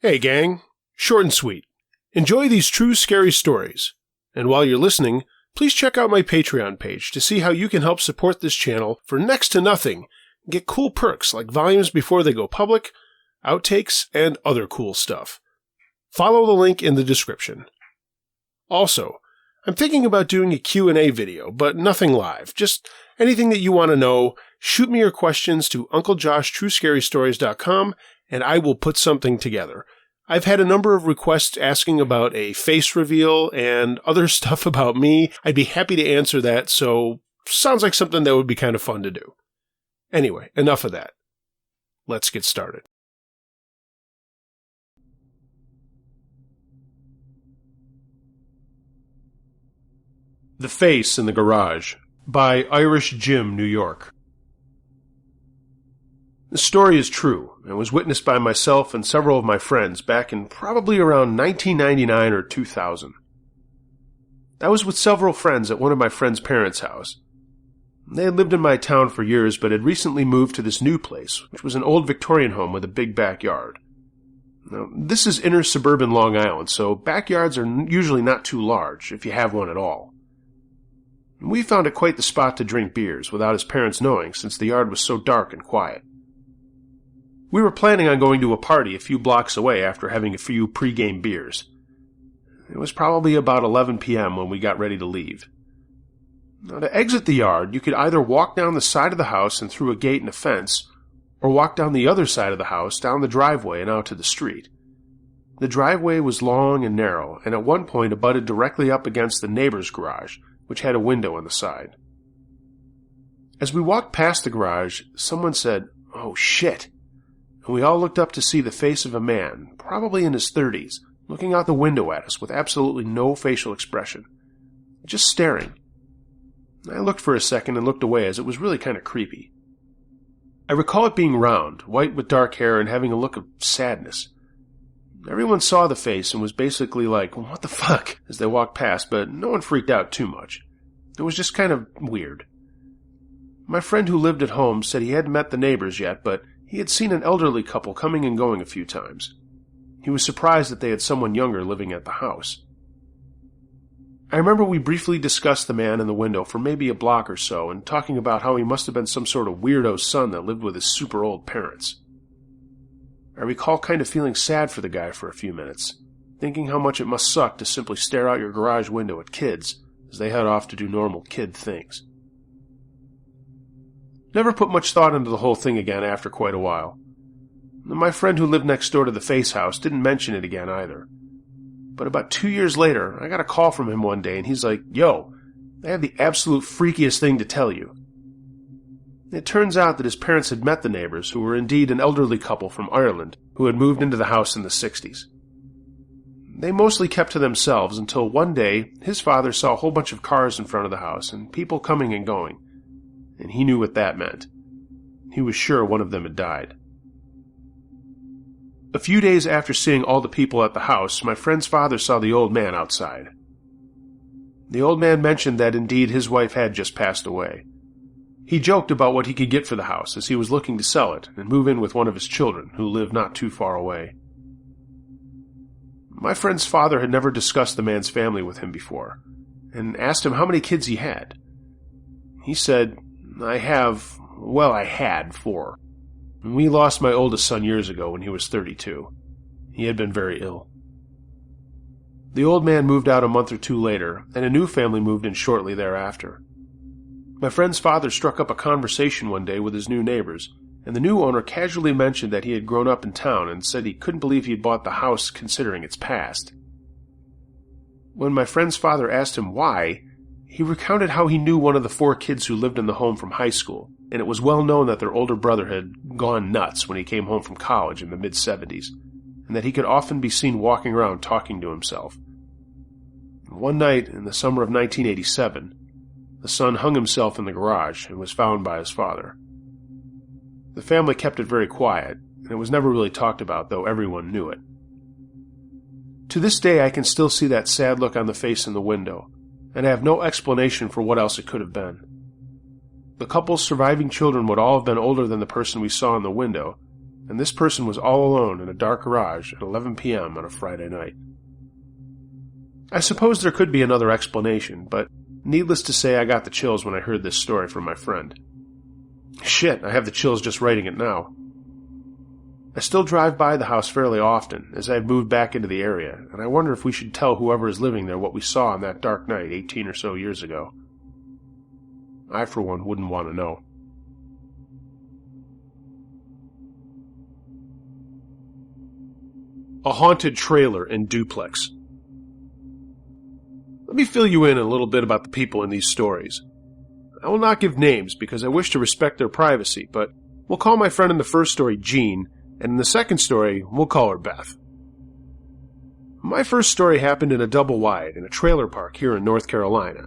Hey gang, short and sweet. Enjoy these true scary stories. And while you're listening, please check out my Patreon page to see how you can help support this channel for next to nothing and get cool perks like volumes before they go public, outtakes, and other cool stuff. Follow the link in the description. Also, I'm thinking about doing a Q&A video, but nothing live. Just anything that you want to know, shoot me your questions to unclejoshtruescarystories.com and I will put something together. I've had a number of requests asking about a face reveal and other stuff about me. I'd be happy to answer that, so sounds like something that would be kind of fun to do. Anyway, enough of that. Let's get started. The Face in the Garage by Irish Jim, New York. The story is true and was witnessed by myself and several of my friends back in probably around 1999 or 2000. I was with several friends at one of my friends' parents' house. They had lived in my town for years but had recently moved to this new place, which was an old Victorian home with a big backyard. Now, this is inner suburban Long Island, so backyards are usually not too large, if you have one at all. We found it quite the spot to drink beers without his parents knowing, since the yard was so dark and quiet. We were planning on going to a party a few blocks away after having a few pre-game beers. It was probably about 11 p.m. when we got ready to leave. Now, to exit the yard, you could either walk down the side of the house and through a gate and a fence, or walk down the other side of the house, down the driveway and out to the street. The driveway was long and narrow, and at one point abutted directly up against the neighbor's garage, which had a window on the side. As we walked past the garage, someone said, "Oh shit," and we all looked up to see the face of a man, probably in his 30s, looking out the window at us with absolutely no facial expression, just staring. I looked for a second and looked away as it was really kind of creepy. I recall it being round, white with dark hair, and having a look of sadness. Everyone saw the face and was basically like, "What the fuck?" as they walked past, but no one freaked out too much. It was just kind of weird. My friend who lived at home said he hadn't met the neighbors yet, but he had seen an elderly couple coming and going a few times. He was surprised that they had someone younger living at the house. I remember we briefly discussed the man in the window for maybe a block or so, and talking about how he must have been some sort of weirdo son that lived with his super old parents. I recall kind of feeling sad for the guy for a few minutes, thinking how much it must suck to simply stare out your garage window at kids as they head off to do normal kid things. Never put much thought into the whole thing again after quite a while. My friend who lived next door to the Face house didn't mention it again either. But about 2 years later, I got a call from him one day and he's like, "Yo, I have the absolute freakiest thing to tell you." It turns out that his parents had met the neighbors, who were indeed an elderly couple from Ireland who had moved into the house in the 60s. They mostly kept to themselves until one day his father saw a whole bunch of cars in front of the house and people coming and going, and he knew what that meant. He was sure one of them had died. A few days after seeing all the people at the house, my friend's father saw the old man outside. The old man mentioned that indeed his wife had just passed away. He joked about what he could get for the house as he was looking to sell it and move in with one of his children who lived not too far away. My friend's father had never discussed the man's family with him before, and asked him how many kids he had. He said, I had 4. We lost my oldest son years ago when he was 32. He had been very ill. The old man moved out a month or two later, and a new family moved in shortly thereafter. My friend's father struck up a conversation one day with his new neighbors, and the new owner casually mentioned that he had grown up in town and said he couldn't believe he had bought the house considering its past. When my friend's father asked him why, he recounted how he knew one of the 4 kids who lived in the home from high school, and it was well known that their older brother had gone nuts when he came home from college in the mid-70s, and that he could often be seen walking around talking to himself. One night in the summer of 1987, the son hung himself in the garage and was found by his father. The family kept it very quiet, and it was never really talked about, though everyone knew it. To this day I can still see that sad look on the face in the window, and I have no explanation for what else it could have been. The couple's surviving children would all have been older than the person we saw in the window, and this person was all alone in a dark garage at 11 p.m. on a Friday night. I suppose there could be another explanation, but needless to say, I got the chills when I heard this story from my friend. Shit, I have the chills just writing it now. I still drive by the house fairly often, as I've moved back into the area, and I wonder if we should tell whoever is living there what we saw on that dark night 18 or so years ago. I, for one, wouldn't want to know. A haunted trailer in Duplex. Let me fill you in a little bit about the people in these stories. I will not give names because I wish to respect their privacy, but we'll call my friend in the first story Jean, and in the second story, we'll call her Beth. My first story happened in a double wide in a trailer park here in North Carolina.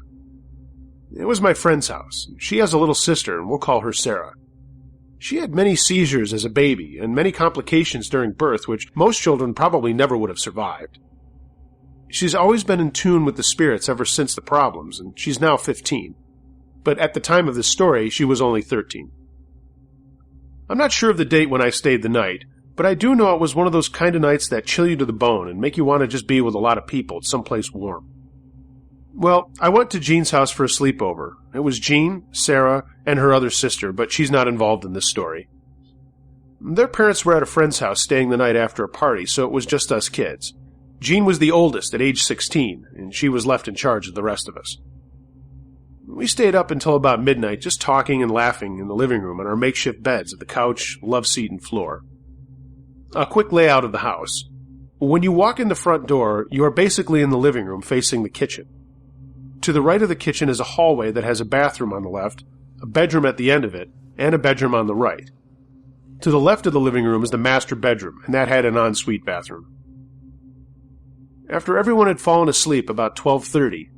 It was my friend's house. She has a little sister, and we'll call her Sarah. She had many seizures as a baby and many complications during birth, which most children probably never would have survived. She's always been in tune with the spirits ever since the problems, and she's now 15. But at the time of this story, she was only 13. I'm not sure of the date when I stayed the night, but I do know it was one of those kind of nights that chill you to the bone and make you want to just be with a lot of people at someplace warm. Well, I went to Jean's house for a sleepover. It was Jean, Sarah, and her other sister, but she's not involved in this story. Their parents were at a friend's house staying the night after a party, so it was just us kids. Jean was the oldest at age 16, and she was left in charge of the rest of us. We stayed up until about midnight just talking and laughing in the living room on our makeshift beds of the couch, love seat, and floor. A quick layout of the house. When you walk in the front door, you are basically in the living room facing the kitchen. To the right of the kitchen is a hallway that has a bathroom on the left, a bedroom at the end of it, and a bedroom on the right. To the left of the living room is the master bedroom, and that had an ensuite bathroom. After everyone had fallen asleep about 12:30,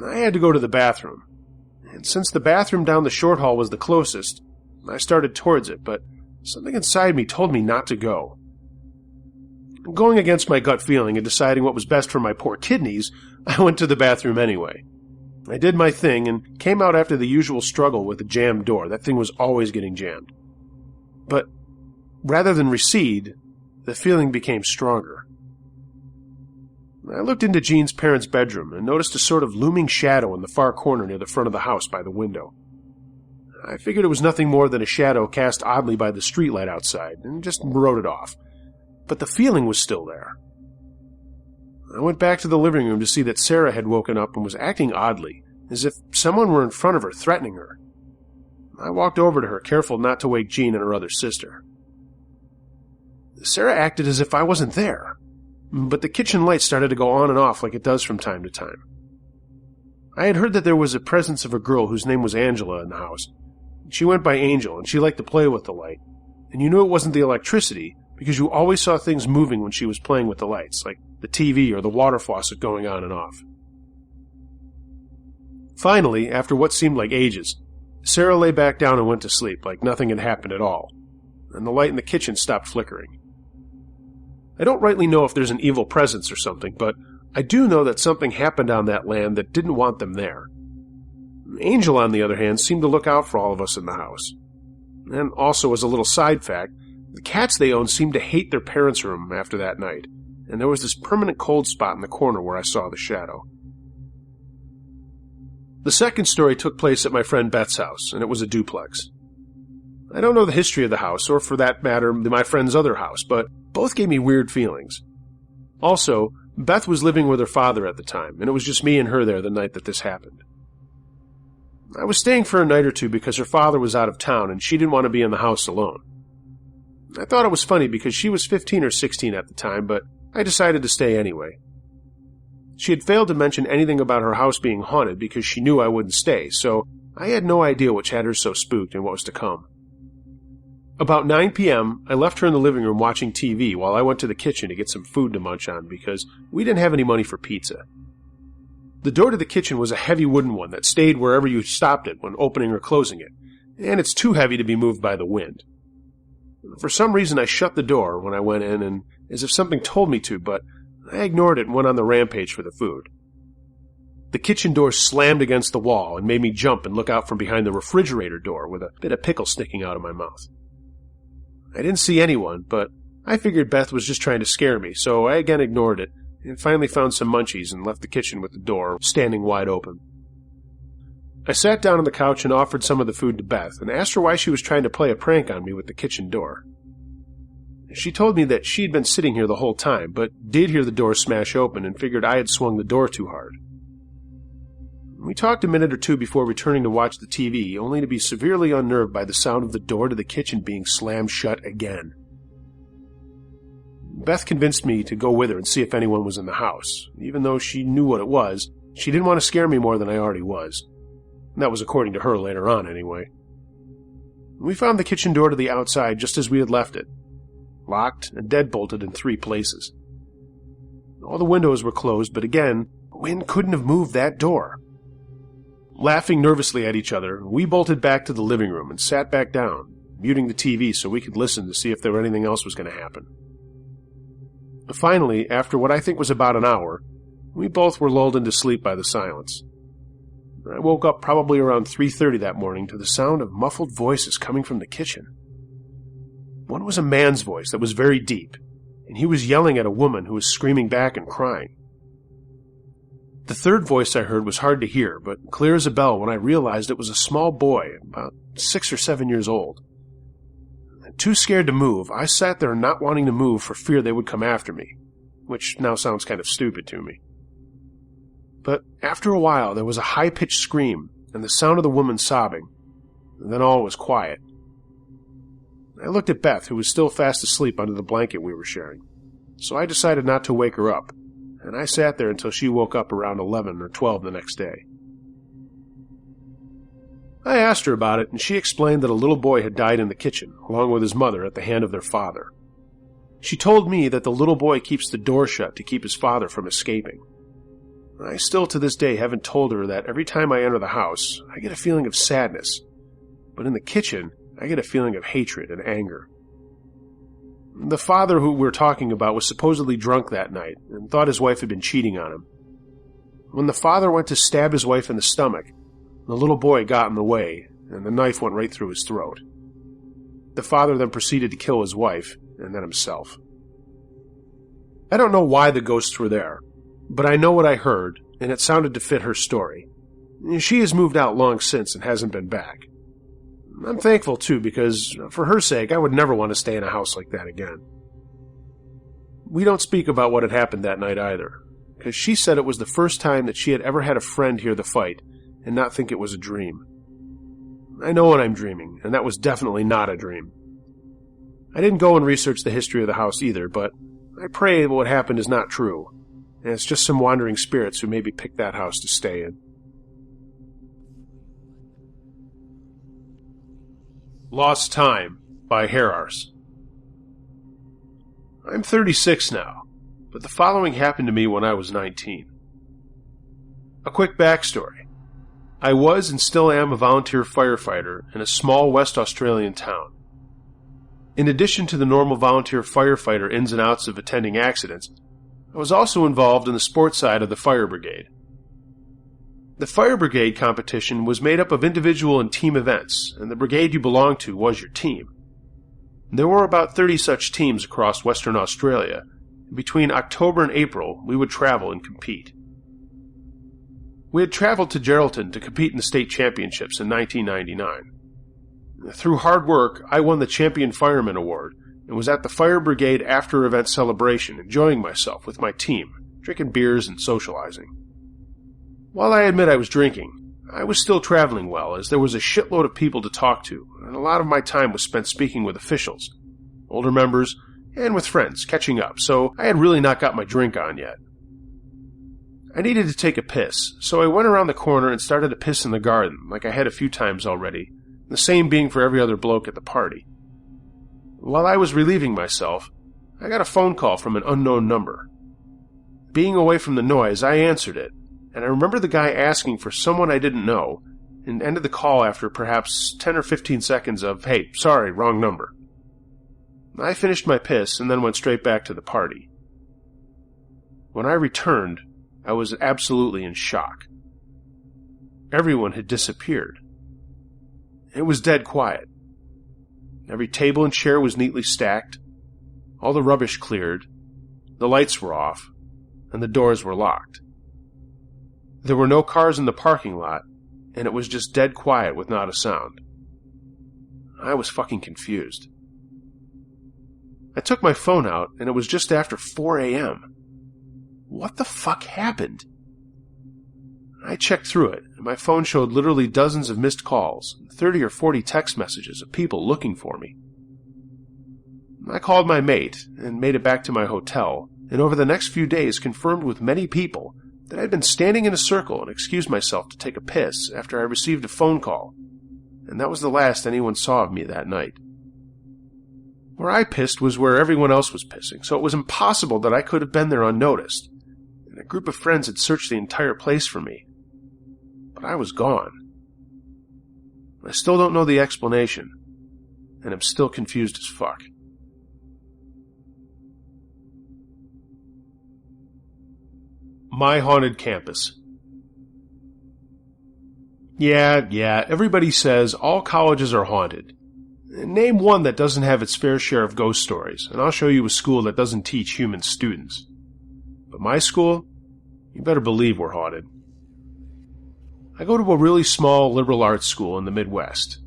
I had to go to the bathroom. And since the bathroom down the short hall was the closest, I started towards it, but something inside me told me not to go. Going against my gut feeling and deciding what was best for my poor kidneys, I went to the bathroom anyway. I did my thing and came out after the usual struggle with the jammed door. That thing was always getting jammed. But rather than recede, the feeling became stronger. I looked into Jean's parents' bedroom and noticed a sort of looming shadow in the far corner near the front of the house by the window. I figured it was nothing more than a shadow cast oddly by the streetlight outside, and just wrote it off. But the feeling was still there. I went back to the living room to see that Sarah had woken up and was acting oddly, as if someone were in front of her threatening her. I walked over to her, careful not to wake Jean and her other sister. Sarah acted as if I wasn't there, but the kitchen light started to go on and off like it does from time to time. I had heard that there was a presence of a girl whose name was Angela in the house. She went by Angel, and she liked to play with the light. And you knew it wasn't the electricity, because you always saw things moving when she was playing with the lights, like the TV or the water faucet going on and off. Finally, after what seemed like ages, Sarah lay back down and went to sleep like nothing had happened at all, and the light in the kitchen stopped flickering. I don't rightly know if there's an evil presence or something, but I do know that something happened on that land that didn't want them there. Angel, on the other hand, seemed to look out for all of us in the house. And also, as a little side fact, the cats they owned seemed to hate their parents' room after that night, and there was this permanent cold spot in the corner where I saw the shadow. The second story took place at my friend Beth's house, and it was a duplex. I don't know the history of the house, or for that matter, my friend's other house, but both gave me weird feelings. Also, Beth was living with her father at the time, and it was just me and her there the night that this happened. I was staying for a night or two because her father was out of town, and she didn't want to be in the house alone. I thought it was funny because she was 15 or 16 at the time, but I decided to stay anyway. She had failed to mention anything about her house being haunted because she knew I wouldn't stay, so I had no idea which had her so spooked and what was to come. About 9 p.m., I left her in the living room watching TV while I went to the kitchen to get some food to munch on because we didn't have any money for pizza. The door to the kitchen was a heavy wooden one that stayed wherever you stopped it when opening or closing it, and it's too heavy to be moved by the wind. For some reason, I shut the door when I went in, and as if something told me to, but I ignored it and went on the rampage for the food. The kitchen door slammed against the wall and made me jump and look out from behind the refrigerator door with a bit of pickle sticking out of my mouth. I didn't see anyone, but I figured Beth was just trying to scare me, so I again ignored it, and finally found some munchies and left the kitchen with the door standing wide open. I sat down on the couch and offered some of the food to Beth, and asked her why she was trying to play a prank on me with the kitchen door. She told me that she'd been sitting here the whole time, but did hear the door smash open and figured I had swung the door too hard. We talked a minute or two before returning to watch the TV, only to be severely unnerved by the sound of the door to the kitchen being slammed shut again. Beth convinced me to go with her and see if anyone was in the house. Even though she knew what it was, she didn't want to scare me more than I already was. That was according to her later on, anyway. We found the kitchen door to the outside just as we had left it, locked and deadbolted in 3 places. All the windows were closed, but again, wind couldn't have moved that door. Laughing nervously at each other, we bolted back to the living room and sat back down, muting the TV so we could listen to see if there were anything else was going to happen. Finally, after what I think was about an hour, we both were lulled into sleep by the silence. I woke up probably around 3:30 that morning to the sound of muffled voices coming from the kitchen. One was a man's voice that was very deep, and he was yelling at a woman who was screaming back and crying. The third voice I heard was hard to hear, but clear as a bell when I realized it was a small boy, about 6 or 7 years old. Too scared to move, I sat there not wanting to move for fear they would come after me, which now sounds kind of stupid to me. But after a while, there was a high-pitched scream and the sound of the woman sobbing, and then all was quiet. I looked at Beth, who was still fast asleep under the blanket we were sharing, so I decided not to wake her up, and I sat there until she woke up around 11 or 12 the next day. I asked her about it, and she explained that a little boy had died in the kitchen, along with his mother, at the hand of their father. She told me that the little boy keeps the door shut to keep his father from escaping. I still to this day haven't told her that every time I enter the house, I get a feeling of sadness, but in the kitchen, I get a feeling of hatred and anger. The father who we're talking about was supposedly drunk that night and thought his wife had been cheating on him. When the father went to stab his wife in the stomach, the little boy got in the way, and the knife went right through his throat. The father then proceeded to kill his wife, and then himself. I don't know why the ghosts were there, but I know what I heard, and it sounded to fit her story. She has moved out long since and hasn't been back. I'm thankful, too, because for her sake, I would never want to stay in a house like that again. We don't speak about what had happened that night either, because she said it was the first time that she had ever had a friend hear the fight and not think it was a dream. I know when I'm dreaming, and that was definitely not a dream. I didn't go and research the history of the house either, but I pray that what happened is not true, and it's just some wandering spirits who maybe picked that house to stay in. Lost Time by Herars. I'm 36 now, but the following happened to me when I was 19. A quick backstory. I was and still am a volunteer firefighter in a small West Australian town. In addition to the normal volunteer firefighter ins and outs of attending accidents, I was also involved in the sports side of the fire brigade. The fire brigade competition was made up of individual and team events, and the brigade you belonged to was your team. There were about 30 such teams across Western Australia, and between October and April we would travel and compete. We had traveled to Geraldton to compete in the state championships in 1999. Through hard work, I won the Champion Fireman Award and was at the fire brigade after-event celebration enjoying myself with my team, drinking beers and socializing. While I admit I was drinking, I was still traveling well, as there was a shitload of people to talk to, and a lot of my time was spent speaking with officials, older members, and with friends, catching up, so I had really not got my drink on yet. I needed to take a piss, so I went around the corner and started to piss in the garden, like I had a few times already, the same being for every other bloke at the party. While I was relieving myself, I got a phone call from an unknown number. Being away from the noise, I answered it, and I remember the guy asking for someone I didn't know, and ended the call after perhaps 10 or 15 seconds of, "Hey, sorry, wrong number." I finished my piss and then went straight back to the party. When I returned, I was absolutely in shock. Everyone had disappeared. It was dead quiet. Every table and chair was neatly stacked, all the rubbish cleared, the lights were off, and the doors were locked. There were no cars in the parking lot, and it was just dead quiet with not a sound. I was fucking confused. I took my phone out, and it was just after 4 a.m. What the fuck happened? I checked through it, and my phone showed literally dozens of missed calls, 30 or 40 text messages of people looking for me. I called my mate, and made it back to my hotel, and over the next few days confirmed with many people that I'd been standing in a circle and excused myself to take a piss after I received a phone call, and that was the last anyone saw of me that night. Where I pissed was where everyone else was pissing, so it was impossible that I could have been there unnoticed, and a group of friends had searched the entire place for me. But I was gone. I still don't know the explanation, and I'm still confused as fuck. My haunted campus. Yeah, everybody says all colleges are haunted. Name one that doesn't have its fair share of ghost stories, and I'll show you a school that doesn't teach human students. But my school, you better believe we're haunted. I go to a really small liberal arts school in the Midwest.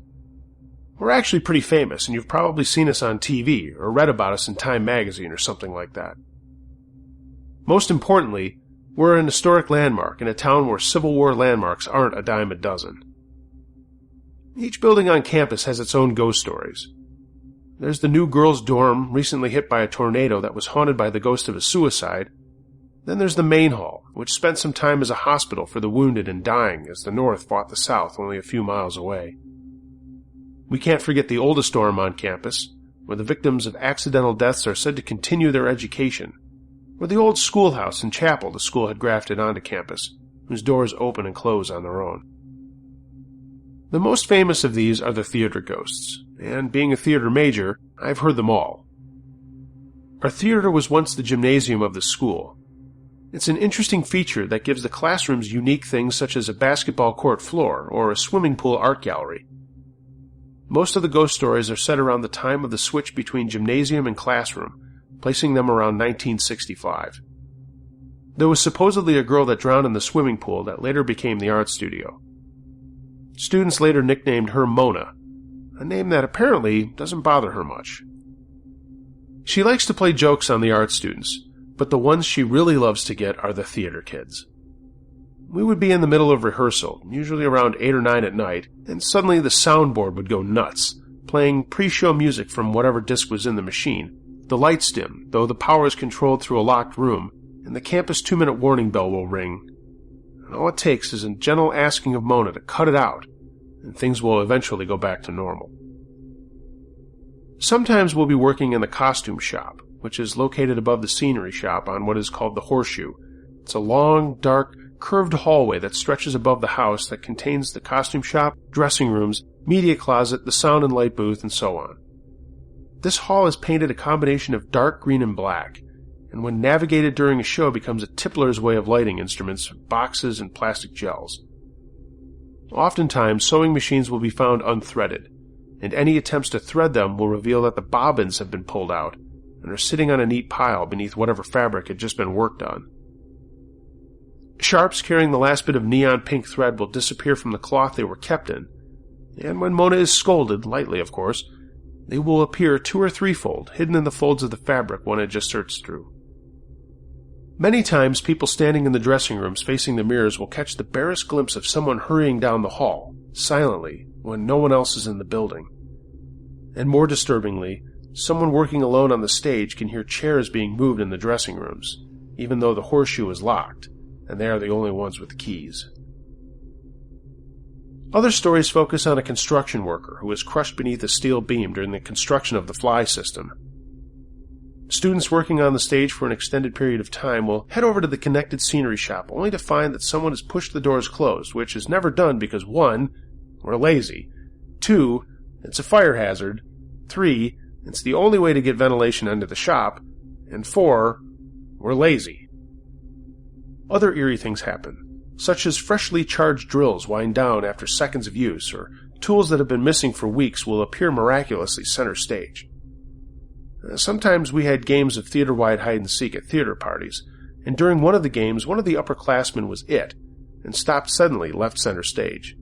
We're actually pretty famous, and you've probably seen us on TV or read about us in Time magazine or something like that. Most importantly, we're an historic landmark in a town where Civil War landmarks aren't a dime a dozen. Each building on campus has its own ghost stories. There's the new girls' dorm, recently hit by a tornado that was haunted by the ghost of a suicide. Then there's the main hall, which spent some time as a hospital for the wounded and dying as the North fought the South only a few miles away. We can't forget the oldest dorm on campus, where the victims of accidental deaths are said to continue their education, or the old schoolhouse and chapel the school had grafted onto campus, whose doors open and close on their own. The most famous of these are the theater ghosts, and being a theater major, I've heard them all. Our theater was once the gymnasium of the school. It's an interesting feature that gives the classrooms unique things such as a basketball court floor or a swimming pool art gallery. Most of the ghost stories are set around the time of the switch between gymnasium and classroom, placing them around 1965. There was supposedly a girl that drowned in the swimming pool that later became the art studio. Students later nicknamed her Mona, a name that apparently doesn't bother her much. She likes to play jokes on the art students, but the ones she really loves to get are the theater kids. We would be in the middle of rehearsal, usually around 8 or 9 at night, and suddenly the soundboard would go nuts, playing pre-show music from whatever disc was in the machine. The lights dim, though the power is controlled through a locked room, and the campus 2-minute warning bell will ring. And all it takes is a gentle asking of Mona to cut it out, and things will eventually go back to normal. Sometimes we'll be working in the costume shop, which is located above the scenery shop on what is called the Horseshoe. It's a long, dark, curved hallway that stretches above the house that contains the costume shop, dressing rooms, media closet, the sound and light booth, and so on. This hall is painted a combination of dark green and black, and when navigated during a show becomes a tippler's way of lighting instruments, boxes, and plastic gels. Oftentimes, sewing machines will be found unthreaded, and any attempts to thread them will reveal that the bobbins have been pulled out and are sitting on a neat pile beneath whatever fabric had just been worked on. Sharps carrying the last bit of neon pink thread will disappear from the cloth they were kept in, and when Mona is scolded, lightly of course, they will appear 2- or 3-fold, hidden in the folds of the fabric one had just searched through. Many times, people standing in the dressing rooms facing the mirrors will catch the barest glimpse of someone hurrying down the hall, silently, when no one else is in the building. And more disturbingly, someone working alone on the stage can hear chairs being moved in the dressing rooms, even though the Horseshoe is locked, and they are the only ones with keys. Other stories focus on a construction worker who was crushed beneath a steel beam during the construction of the fly system. Students working on the stage for an extended period of time will head over to the connected scenery shop only to find that someone has pushed the doors closed, which is never done because 1, we're lazy, 2, it's a fire hazard, 3, it's the only way to get ventilation into the shop, and 4, we're lazy. Other eerie things happen, such as freshly charged drills wind down after seconds of use, or tools that have been missing for weeks will appear miraculously center stage. Sometimes we had games of theater-wide hide-and-seek at theater parties, and during one of the games, one of the upperclassmen was it, and stopped suddenly left center stage.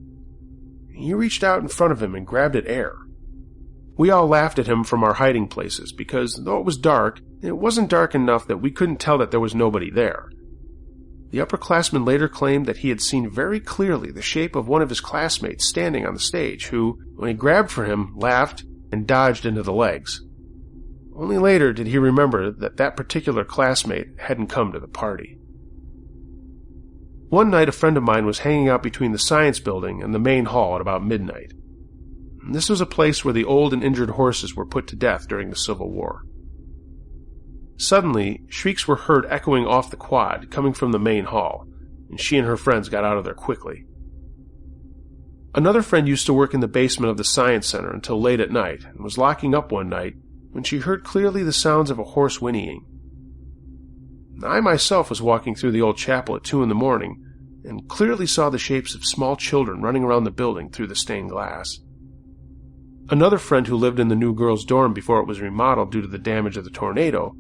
He reached out in front of him and grabbed at air. We all laughed at him from our hiding places because, though it was dark, it wasn't dark enough that we couldn't tell that there was nobody there. The upperclassman later claimed that he had seen very clearly the shape of one of his classmates standing on the stage who, when he grabbed for him, laughed and dodged into the legs. Only later did he remember that that particular classmate hadn't come to the party. One night a friend of mine was hanging out between the science building and the main hall at about midnight. This was a place where the old and injured horses were put to death during the Civil War. Suddenly, shrieks were heard echoing off the quad, coming from the main hall, and she and her friends got out of there quickly. Another friend used to work in the basement of the science center until late at night, and was locking up one night when she heard clearly the sounds of a horse whinnying. I myself was walking through the old chapel at 2 a.m, and clearly saw the shapes of small children running around the building through the stained glass. Another friend who lived in the new girls' dorm before it was remodeled due to the damage of the tornado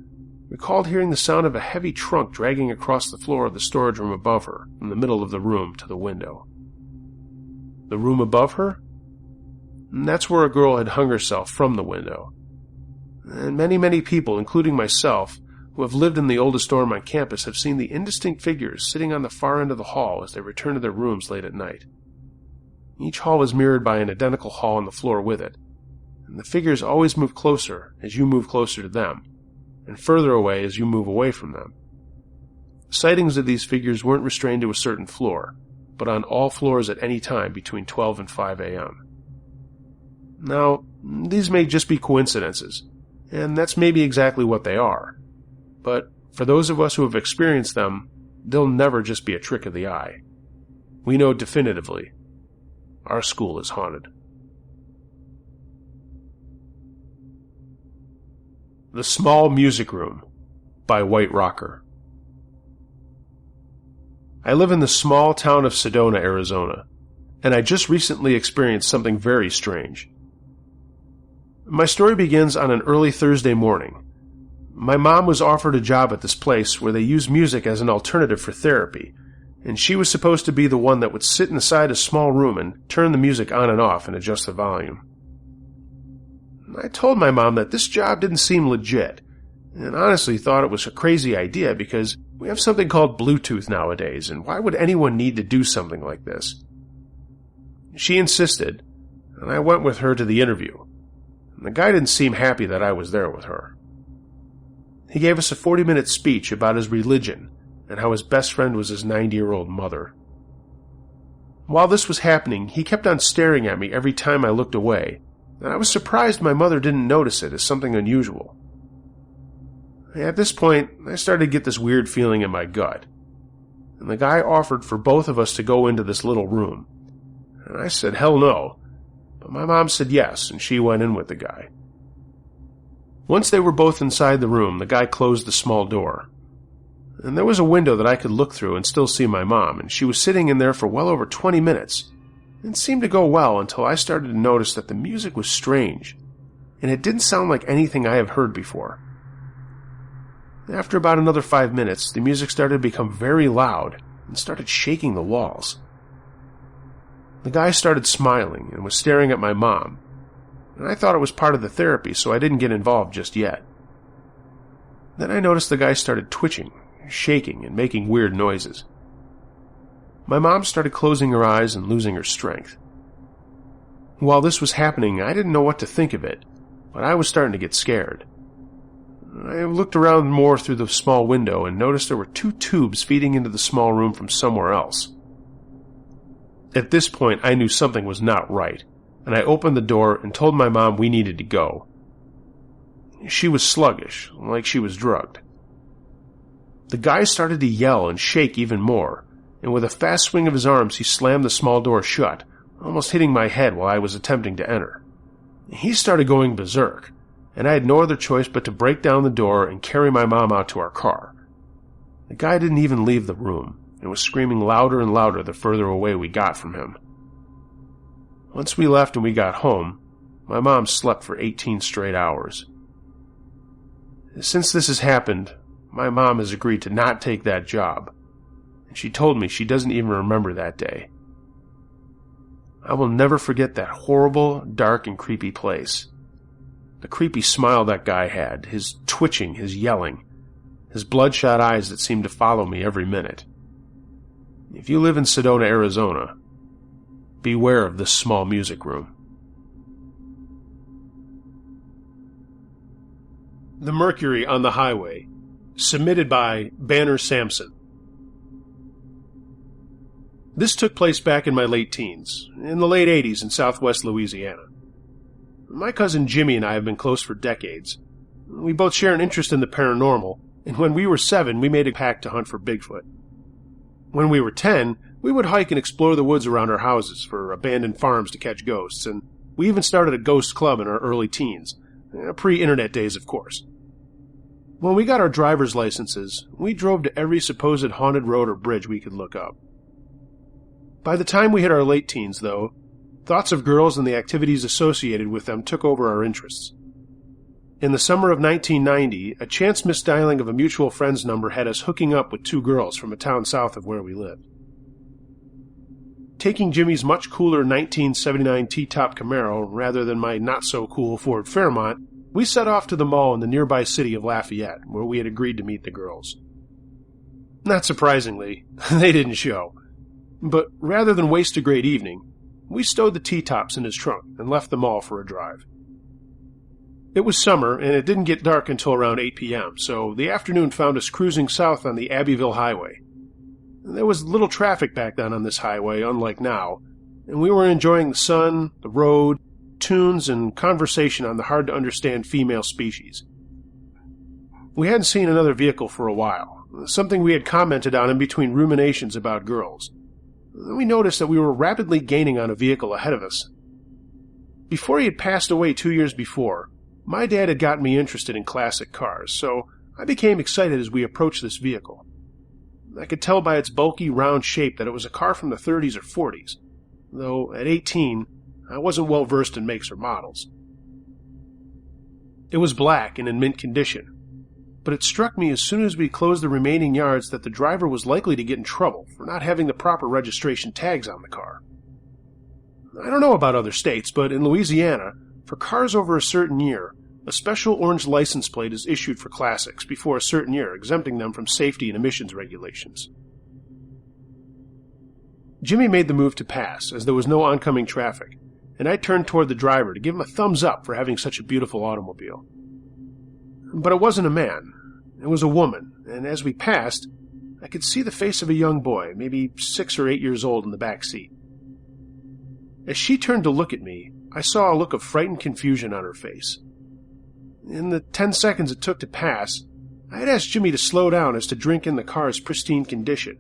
recalled hearing the sound of a heavy trunk dragging across the floor of the storage room above her, from the middle of the room to the window. The room above her? And that's where a girl had hung herself from the window. And many people, including myself, who have lived in the oldest dorm on campus, have seen the indistinct figures sitting on the far end of the hall as they return to their rooms late at night. Each hall was mirrored by an identical hall on the floor with it, and the figures always move closer as you move closer to them, and further away as you move away from them. Sightings of these figures weren't restrained to a certain floor, but on all floors at any time between 12 and 5 a.m. Now, these may just be coincidences, and that's maybe exactly what they are. But for those of us who have experienced them, they'll never just be a trick of the eye. We know definitively our school is haunted. The Small Music Room by White Rocker. I live in the small town of Sedona, Arizona, and I just recently experienced something very strange. My story begins on an early Thursday morning. My mom was offered a job at this place where they use music as an alternative for therapy, and she was supposed to be the one that would sit inside a small room and turn the music on and off and adjust the volume. I told my mom that this job didn't seem legit, and honestly thought it was a crazy idea because we have something called Bluetooth nowadays, and why would anyone need to do something like this? She insisted, and I went with her to the interview, and the guy didn't seem happy that I was there with her. He gave us a 40-minute speech about his religion and how his best friend was his 90-year-old mother. While this was happening, he kept on staring at me every time I looked away, and I was surprised my mother didn't notice it as something unusual. At this point, I started to get this weird feeling in my gut, and the guy offered for both of us to go into this little room. And I said hell no, but my mom said yes, and she went in with the guy. Once they were both inside the room, the guy closed the small door. And there was a window that I could look through and still see my mom, and she was sitting in there for well over 20 minutes. It seemed to go well until I started to notice that the music was strange, and it didn't sound like anything I have heard before. After about another 5 minutes, the music started to become very loud and started shaking the walls. The guy started smiling and was staring at my mom, and I thought it was part of the therapy, so I didn't get involved just yet. Then I noticed the guy started twitching, shaking, and making weird noises. My mom started closing her eyes and losing her strength. While this was happening, I didn't know what to think of it, but I was starting to get scared. I looked around more through the small window and noticed there were 2 tubes feeding into the small room from somewhere else. At this point, I knew something was not right, and I opened the door and told my mom we needed to go. She was sluggish, like she was drugged. The guy started to yell and shake even more, and with a fast swing of his arms he slammed the small door shut, almost hitting my head while I was attempting to enter. He started going berserk, and I had no other choice but to break down the door and carry my mom out to our car. The guy didn't even leave the room, and was screaming louder and louder the further away we got from him. Once we left and we got home, my mom slept for 18 straight hours. Since this has happened, my mom has agreed to not take that job, and she told me she doesn't even remember that day. I will never forget that horrible, dark, and creepy place. The creepy smile that guy had, his twitching, his yelling, his bloodshot eyes that seemed to follow me every minute. If you live in Sedona, Arizona, beware of this small music room. The Mercury on the Highway, submitted by Banner Sampson. This took place back in my late teens, in the late 80s in southwest Louisiana. My cousin Jimmy and I have been close for decades. We both share an interest in the paranormal, and when we were 7, we made a pact to hunt for Bigfoot. When we were 10, we would hike and explore the woods around our houses for abandoned farms to catch ghosts, and we even started a ghost club in our early teens, pre-internet days, of course. When we got our driver's licenses, we drove to every supposed haunted road or bridge we could look up. By the time we hit our late teens, though, thoughts of girls and the activities associated with them took over our interests. In the summer of 1990, a chance misdialing of a mutual friend's number had us hooking up with 2 girls from a town south of where we lived. Taking Jimmy's much cooler 1979 T-top Camaro rather than my not-so-cool Ford Fairmont, we set off to the mall in the nearby city of Lafayette, where we had agreed to meet the girls. Not surprisingly, they didn't show. But rather than waste a great evening, we stowed the T-tops in his trunk and left the mall for a drive. It was summer, and it didn't get dark until around 8 p.m., so the afternoon found us cruising south on the Abbeville Highway. There was little traffic back then on this highway, unlike now, and we were enjoying the sun, the road, tunes, and conversation on the hard-to-understand female species. We hadn't seen another vehicle for a while, something we had commented on in between ruminations about girls. We noticed that we were rapidly gaining on a vehicle ahead of us. Before he had passed away 2 years before, my dad had gotten me interested in classic cars, so I became excited as we approached this vehicle. I could tell by its bulky, round shape that it was a car from the 30s or 40s, though at 18, I wasn't well versed in makes or models. It was black and in mint condition, but it struck me as soon as we closed the remaining yards that the driver was likely to get in trouble for not having the proper registration tags on the car. I don't know about other states, but in Louisiana, for cars over a certain year, a special orange license plate is issued for classics before a certain year, exempting them from safety and emissions regulations. Jimmy made the move to pass, as there was no oncoming traffic, and I turned toward the driver to give him a thumbs up for having such a beautiful automobile. But it wasn't a man. It was a woman, and as we passed, I could see the face of a young boy, maybe 6 or 8 years old, in the back seat. As she turned to look at me, I saw a look of frightened confusion on her face. In the 10 seconds it took to pass, I had asked Jimmy to slow down as to drink in the car's pristine condition,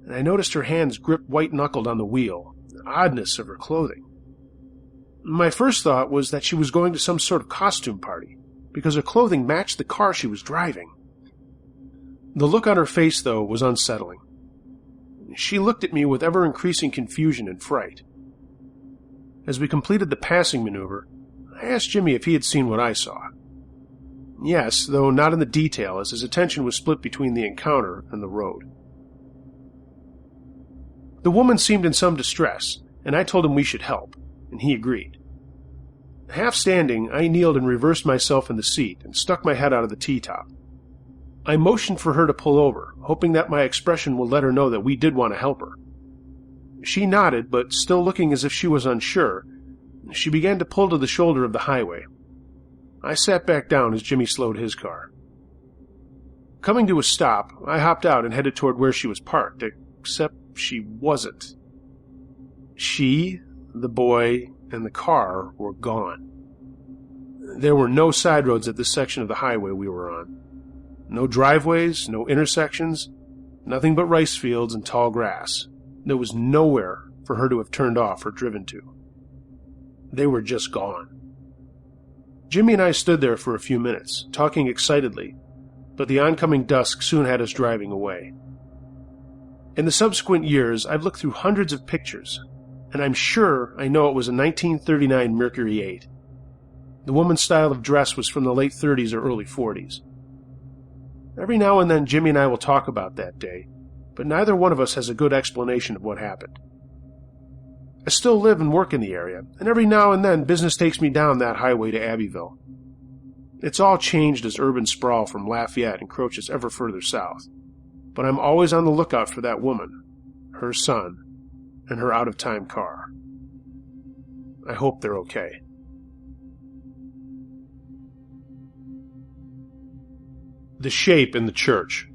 and I noticed her hands grip white-knuckled on the wheel, the oddness of her clothing. My first thought was that she was going to some sort of costume party, because her clothing matched the car she was driving. The look on her face, though, was unsettling. She looked at me with ever-increasing confusion and fright. As we completed the passing maneuver, I asked Jimmy if he had seen what I saw. Yes, though not in the detail, as his attention was split between the encounter and the road. The woman seemed in some distress, and I told him we should help, and he agreed. Half standing, I kneeled and reversed myself in the seat and stuck my head out of the T-top. I motioned for her to pull over, hoping that my expression would let her know that we did want to help her. She nodded, but still looking as if she was unsure, she began to pull to the shoulder of the highway. I sat back down as Jimmy slowed his car. Coming to a stop, I hopped out and headed toward where she was parked, except she wasn't. She, the boy, and the car were gone. There were no side roads at this section of the highway we were on. No driveways, no intersections, nothing but rice fields and tall grass. There was nowhere for her to have turned off or driven to. They were just gone. Jimmy and I stood there for a few minutes, talking excitedly, but the oncoming dusk soon had us driving away. In the subsequent years, I've looked through hundreds of pictures, and I'm sure I know it was a 1939 Mercury 8. The woman's style of dress was from the late 30s or early 40s. Every now and then Jimmy and I will talk about that day, but neither one of us has a good explanation of what happened. I still live and work in the area, and every now and then business takes me down that highway to Abbeville. It's all changed as urban sprawl from Lafayette encroaches ever further south, but I'm always on the lookout for that woman, her son, and her out-of-time car. I hope they're okay. The shape in the church.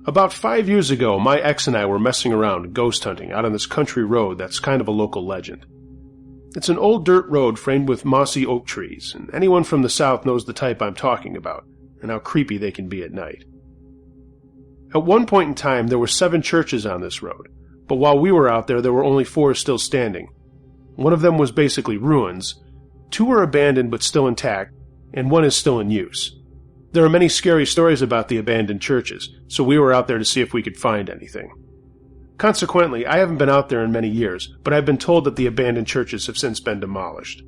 About 5 years ago, my ex and I were messing around ghost hunting out on this country road that's kind of a local legend. It's an old dirt road framed with mossy oak trees, and anyone from the south knows the type I'm talking about, and how creepy they can be at night. At one point in time, there were 7 churches on this road, but while we were out there, there were only 4 still standing. One of them was basically ruins, 2 were abandoned but still intact, and 1 is still in use. There are many scary stories about the abandoned churches, so we were out there to see if we could find anything. Consequently, I haven't been out there in many years, but I've been told that the abandoned churches have since been demolished.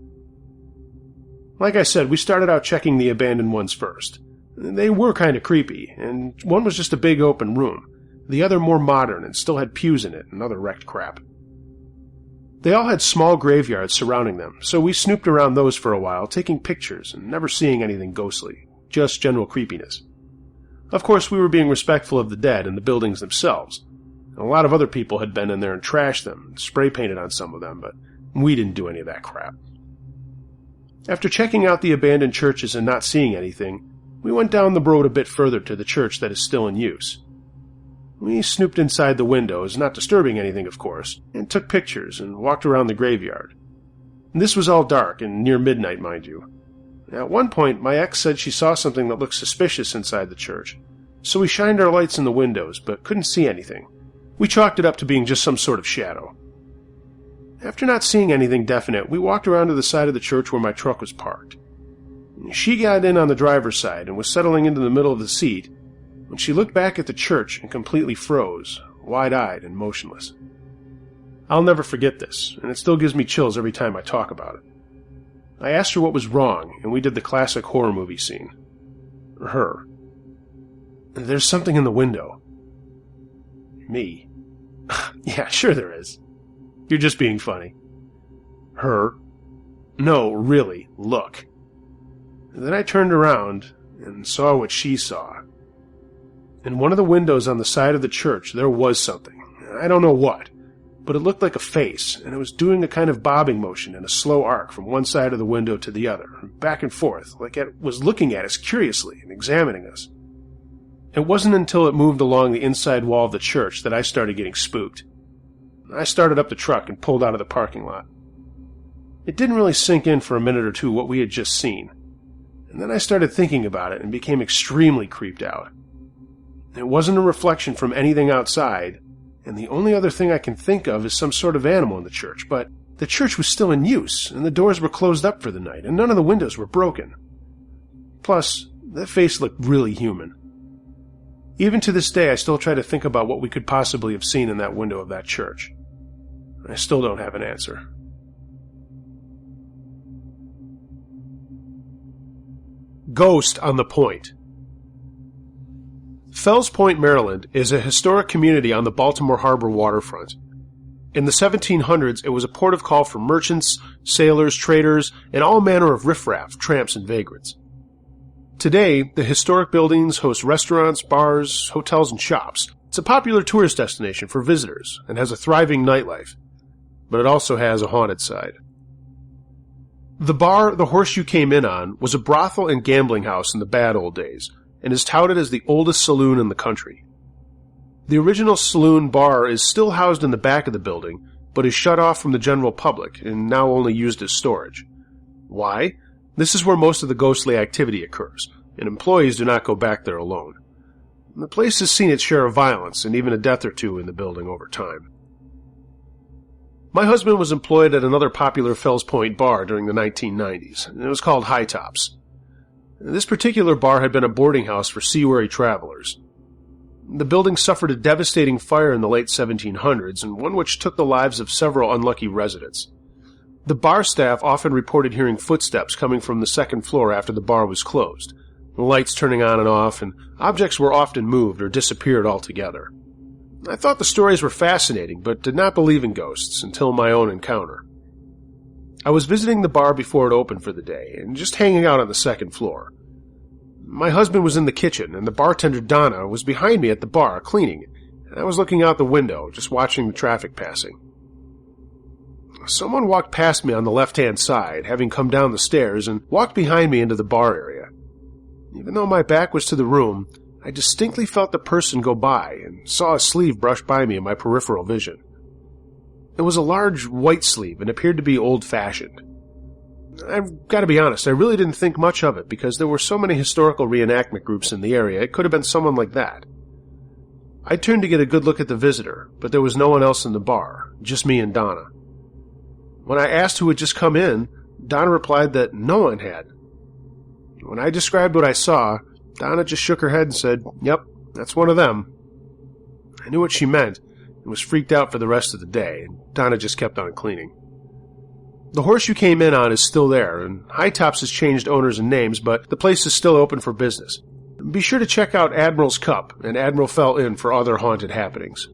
Like I said, we started out checking the abandoned ones first. They were kind of creepy, and one was just a big open room. The other more modern and still had pews in it and other wrecked crap. They all had small graveyards surrounding them, so we snooped around those for a while, taking pictures and never seeing anything ghostly, just general creepiness. Of course, we were being respectful of the dead and the buildings themselves. A lot of other people had been in there and trashed them, and spray-painted on some of them, but we didn't do any of that crap. After checking out the abandoned churches and not seeing anything, we went down the road a bit further to the church that is still in use. We snooped inside the windows, not disturbing anything of course, and took pictures and walked around the graveyard. This was all dark and near midnight, mind you. At one point, my ex said she saw something that looked suspicious inside the church, so we shined our lights in the windows but couldn't see anything. We chalked it up to being just some sort of shadow. After not seeing anything definite, we walked around to the side of the church where my truck was parked. She got in on the driver's side and was settling into the middle of the seat when she looked back at the church and completely froze, wide-eyed and motionless. I'll never forget this, and it still gives me chills every time I talk about it. I asked her what was wrong, and we did the classic horror movie scene. Her. There's something in the window. Me. Yeah, sure there is. You're just being funny. Her. No, really, look. Then I turned around and saw what she saw. In one of the windows on the side of the church, there was something. I don't know what, but it looked like a face, and it was doing a kind of bobbing motion in a slow arc from one side of the window to the other, back and forth, like it was looking at us curiously and examining us. It wasn't until it moved along the inside wall of the church that I started getting spooked. I started up the truck and pulled out of the parking lot. It didn't really sink in for a minute or two what we had just seen, and then I started thinking about it and became extremely creeped out. It wasn't a reflection from anything outside, and the only other thing I can think of is some sort of animal in the church, but the church was still in use, and the doors were closed up for the night, and none of the windows were broken. Plus, that face looked really human. Even to this day, I still try to think about what we could possibly have seen in that window of that church. I still don't have an answer. Ghost on the Point. Fells Point, Maryland, is a historic community on the Baltimore Harbor waterfront. In the 1700s, it was a port of call for merchants, sailors, traders, and all manner of riffraff, tramps, and vagrants. Today, the historic buildings host restaurants, bars, hotels, and shops. It's a popular tourist destination for visitors and has a thriving nightlife, but it also has a haunted side. The bar the Horseshoe came in on was a brothel and gambling house in the bad old days, and is touted as the oldest saloon in the country. The original saloon bar is still housed in the back of the building, but is shut off from the general public and now only used as storage. Why? This is where most of the ghostly activity occurs, and employees do not go back there alone. The place has seen its share of violence and even a death or two in the building over time. My husband was employed at another popular Fells Point bar during the 1990s, and it was called High Tops. This particular bar had been a boarding house for seaworthy travelers. The building suffered a devastating fire in the late 1700s, and one which took the lives of several unlucky residents. The bar staff often reported hearing footsteps coming from the second floor after the bar was closed, lights turning on and off, and objects were often moved or disappeared altogether. I thought the stories were fascinating, but did not believe in ghosts until my own encounter. I was visiting the bar before it opened for the day, and just hanging out on the second floor. My husband was in the kitchen, and the bartender, Donna, was behind me at the bar, cleaning, and I was looking out the window, just watching the traffic passing. Someone walked past me on the left-hand side, having come down the stairs, and walked behind me into the bar area. Even though my back was to the room, I distinctly felt the person go by, and saw a sleeve brush by me in my peripheral vision. It was a large white sleeve, and appeared to be old-fashioned. I've got to be honest, I really didn't think much of it, because there were so many historical reenactment groups in the area, it could have been someone like that. I turned to get a good look at the visitor, but there was no one else in the bar, just me and Donna. When I asked who had just come in, Donna replied that no one had. When I described what I saw, Donna just shook her head and said, "Yep, that's one of them." I knew what she meant, and was freaked out for the rest of the day, and Donna just kept on cleaning. The horse you came in on is still there, and High Tops has changed owners and names, but the place is still open for business. Be sure to check out Admiral's Cup and Admiral Fell Inn for other haunted happenings.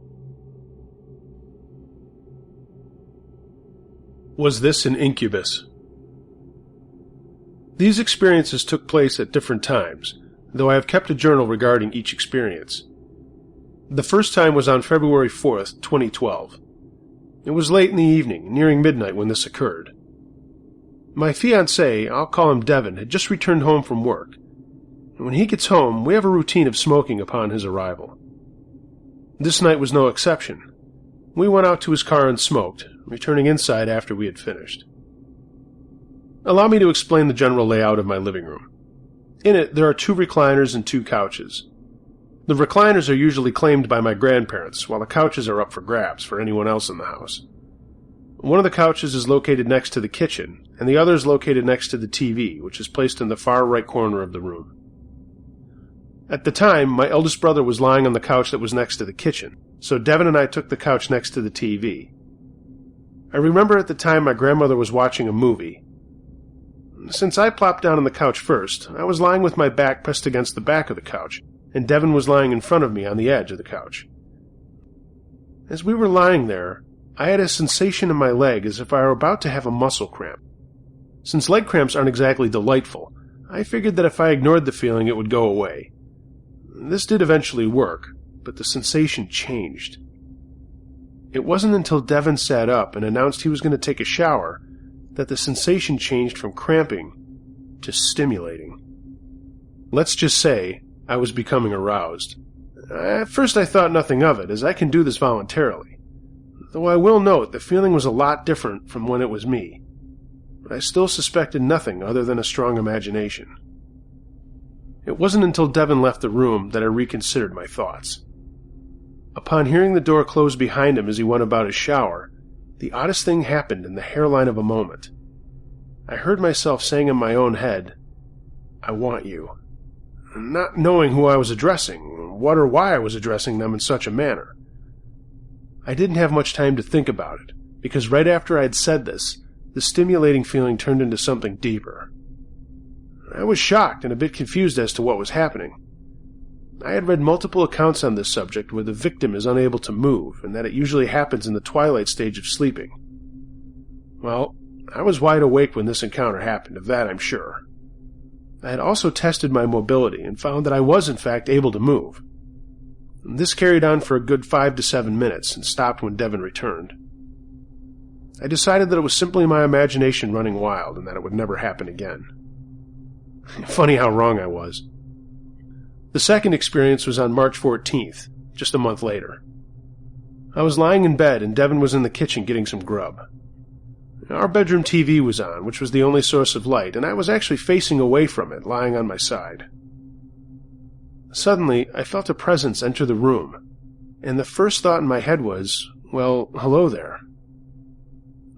Was this an incubus? These experiences took place at different times, though I have kept a journal regarding each experience. The first time was on February 4th, 2012. It was late in the evening, nearing midnight when this occurred. My fiancé, I'll call him Devin, had just returned home from work. And when he gets home, we have a routine of smoking upon his arrival. This night was no exception. We went out to his car and smoked, returning inside after we had finished. Allow me to explain the general layout of my living room. In it, there are 2 recliners and 2 couches. The recliners are usually claimed by my grandparents, while the couches are up for grabs for anyone else in the house. One of the couches is located next to the kitchen, and the other is located next to the TV, which is placed in the far right corner of the room. At the time, my eldest brother was lying on the couch that was next to the kitchen, so Devin and I took the couch next to the TV. I remember at the time my grandmother was watching a movie. Since I plopped down on the couch first, I was lying with my back pressed against the back of the couch, and Devin was lying in front of me on the edge of the couch. As we were lying there, I had a sensation in my leg as if I were about to have a muscle cramp. Since leg cramps aren't exactly delightful, I figured that if I ignored the feeling it would go away. This did eventually work, but the sensation changed. It wasn't until Devin sat up and announced he was going to take a shower that the sensation changed from cramping to stimulating. Let's just say I was becoming aroused. At first I thought nothing of it, as I can do this voluntarily. Though I will note the feeling was a lot different from when it was me. But I still suspected nothing other than a strong imagination. It wasn't until Devin left the room that I reconsidered my thoughts. Upon hearing the door close behind him as he went about his shower, the oddest thing happened in the hairline of a moment. I heard myself saying in my own head, "I want you," not knowing who I was addressing, what or why I was addressing them in such a manner. I didn't have much time to think about it, because right after I had said this, the stimulating feeling turned into something deeper. I was shocked and a bit confused as to what was happening. I had read multiple accounts on this subject where the victim is unable to move, and that it usually happens in the twilight stage of sleeping. Well, I was wide awake when this encounter happened, of that I'm sure. I had also tested my mobility and found that I was in fact able to move. This carried on for a good 5 to 7 minutes and stopped when Devin returned. I decided that it was simply my imagination running wild and that it would never happen again. Funny how wrong I was. The second experience was on March 14th, just a month later. I was lying in bed and Devin was in the kitchen getting some grub. Our bedroom TV was on, which was the only source of light, and I was actually facing away from it, lying on my side. Suddenly, I felt a presence enter the room, and the first thought in my head was, well, hello there.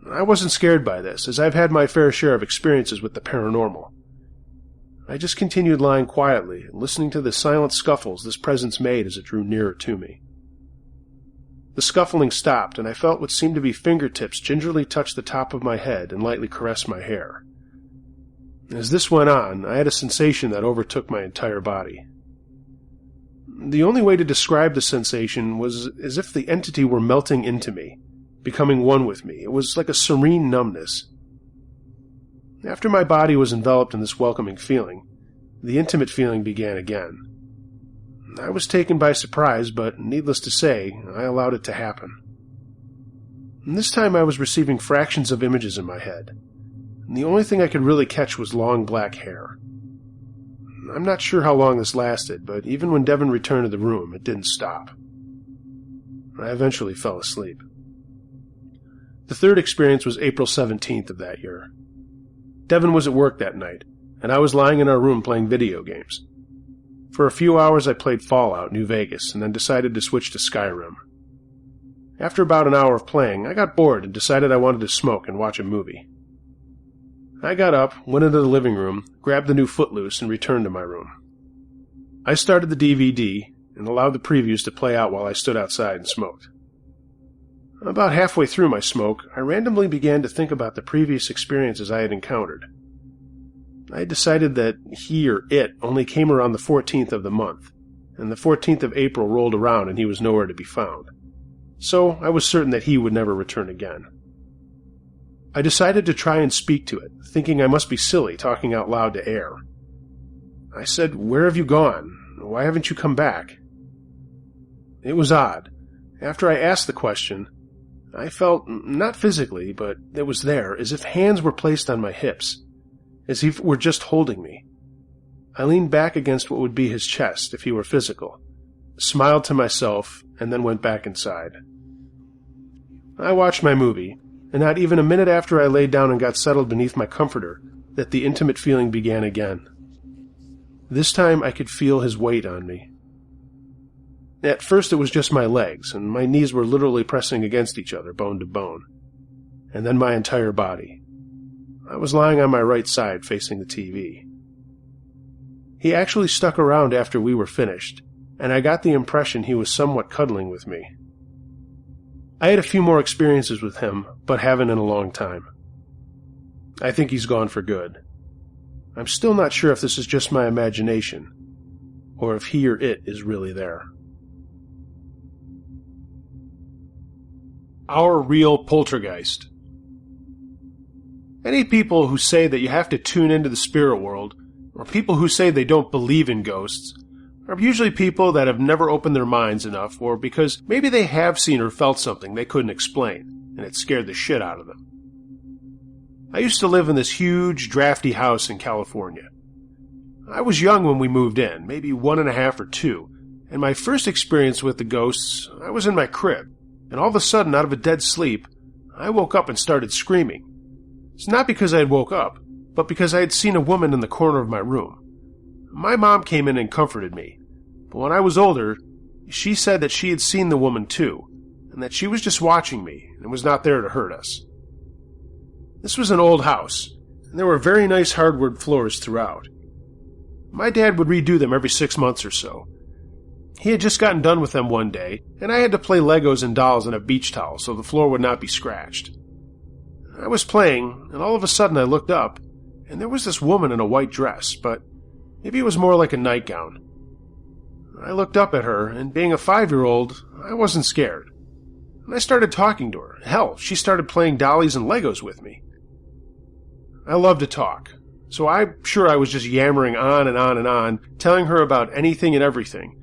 I wasn't scared by this, as I've had my fair share of experiences with the paranormal. I just continued lying quietly, listening to the silent scuffles this presence made as it drew nearer to me. The scuffling stopped, and I felt what seemed to be fingertips gingerly touch the top of my head and lightly caress my hair. As this went on, I had a sensation that overtook my entire body. The only way to describe the sensation was as if the entity were melting into me, becoming one with me. It was like a serene numbness. After my body was enveloped in this welcoming feeling, the intimate feeling began again. I was taken by surprise, but needless to say, I allowed it to happen. And this time I was receiving fractions of images in my head, and the only thing I could really catch was long black hair. I'm not sure how long this lasted, but even when Devin returned to the room, it didn't stop. I eventually fell asleep. The third experience was April 17th of that year. Devin was at work that night, and I was lying in our room playing video games. For a few hours I played Fallout New Vegas, and then decided to switch to Skyrim. After about an hour of playing, I got bored and decided I wanted to smoke and watch a movie. I got up, went into the living room, grabbed the new Footloose, and returned to my room. I started the DVD and allowed the previews to play out while I stood outside and smoked. About halfway through my smoke, I randomly began to think about the previous experiences I had encountered. I had decided that he or it only came around the 14th of the month, and the 14th of April rolled around and he was nowhere to be found. So I was certain that he would never return again. I decided to try and speak to it, thinking I must be silly talking out loud to air. I said, "Where have you gone? Why haven't you come back?" It was odd. After I asked the question, I felt, not physically, but it was there, as if hands were placed on my hips, as if it were just holding me. I leaned back against what would be his chest if he were physical, smiled to myself, and then went back inside. I watched my movie, and not even a minute after I laid down and got settled beneath my comforter, that the intimate feeling began again. This time I could feel his weight on me. At first it was just my legs, and my knees were literally pressing against each other, bone to bone. And then my entire body. I was lying on my right side, facing the TV. He actually stuck around after we were finished, and I got the impression he was somewhat cuddling with me. I had a few more experiences with him, but haven't in a long time. I think he's gone for good. I'm still not sure if this is just my imagination, or if he or it is really there. Our Real Poltergeist. Any people who say that you have to tune into the spirit world, or people who say they don't believe in ghosts, are usually people that have never opened their minds enough, or because maybe they have seen or felt something they couldn't explain, and it scared the shit out of them. I used to live in this huge, drafty house in California. I was young when we moved in, maybe 1.5 or 2, and my first experience with the ghosts, I was in my crib, and all of a sudden, out of a dead sleep, I woke up and started screaming. It's not because I had woke up, but because I had seen a woman in the corner of my room. My mom came in and comforted me, but when I was older, she said that she had seen the woman too, and that she was just watching me and was not there to hurt us. This was an old house, and there were very nice hardwood floors throughout. My dad would redo them every 6 months or so. He had just gotten done with them one day, and I had to play Legos and dolls on a beach towel so the floor would not be scratched. I was playing, and all of a sudden I looked up, and there was this woman in a white dress, but maybe it was more like a nightgown. I looked up at her, and being a 5-year-old, I wasn't scared. And I started talking to her. Hell, she started playing dollies and Legos with me. I love to talk, so I'm sure I was just yammering on and on and on, telling her about anything and everything.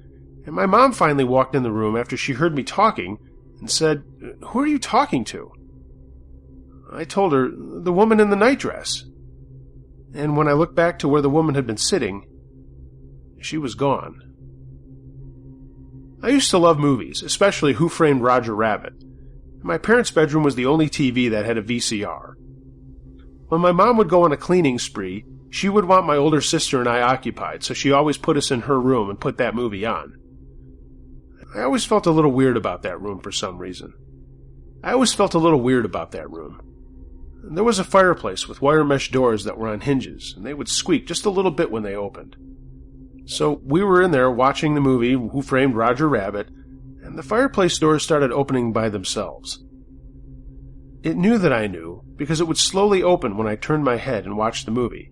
And my mom finally walked in the room after she heard me talking and said, "Who are you talking to?" I told her, "The woman in the nightdress." And when I looked back to where the woman had been sitting, she was gone. I used to love movies, especially Who Framed Roger Rabbit. My parents' bedroom was the only TV that had a VCR. When my mom would go on a cleaning spree, she would want my older sister and I occupied, so she always put us in her room and put that movie on. I always felt a little weird about that room for some reason. There was a fireplace with wire mesh doors that were on hinges, and they would squeak just a little bit when they opened. So we were in there watching the movie Who Framed Roger Rabbit, and the fireplace doors started opening by themselves. It knew that I knew, because it would slowly open when I turned my head and watched the movie.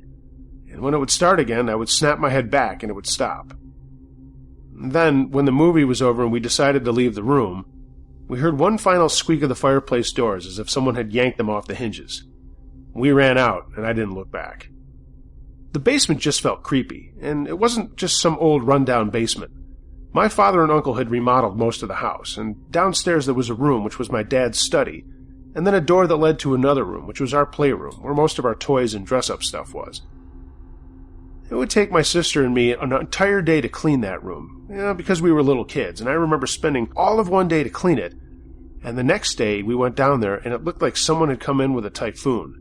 And when it would start again, I would snap my head back and it would stop. Then, when the movie was over and we decided to leave the room, we heard one final squeak of the fireplace doors as if someone had yanked them off the hinges. We ran out, and I didn't look back. The basement just felt creepy, and it wasn't just some old rundown basement. My father and uncle had remodeled most of the house, and downstairs there was a room which was my dad's study, and then a door that led to another room, which was our playroom, where most of our toys and dress-up stuff was. It would take my sister and me an entire day to clean that room, because we were little kids, and I remember spending all of one day to clean it, and the next day we went down there and it looked like someone had come in with a typhoon.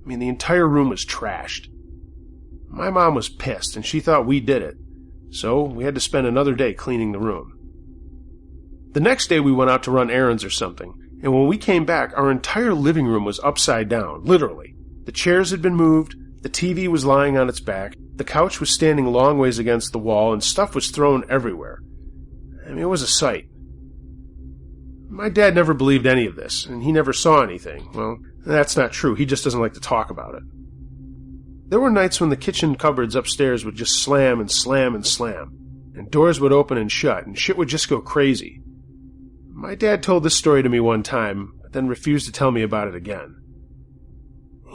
I mean, the entire room was trashed. My mom was pissed, and she thought we did it, so we had to spend another day cleaning the room. The next day we went out to run errands or something, and when we came back, our entire living room was upside down, literally. The chairs had been moved, the TV was lying on its back, the couch was standing long ways against the wall, and stuff was thrown everywhere. I mean, it was a sight. My dad never believed any of this, and he never saw anything. Well, that's not true. He just doesn't like to talk about it. There were nights when the kitchen cupboards upstairs would just slam and slam and slam, and doors would open and shut, and shit would just go crazy. My dad told this story to me one time, but then refused to tell me about it again.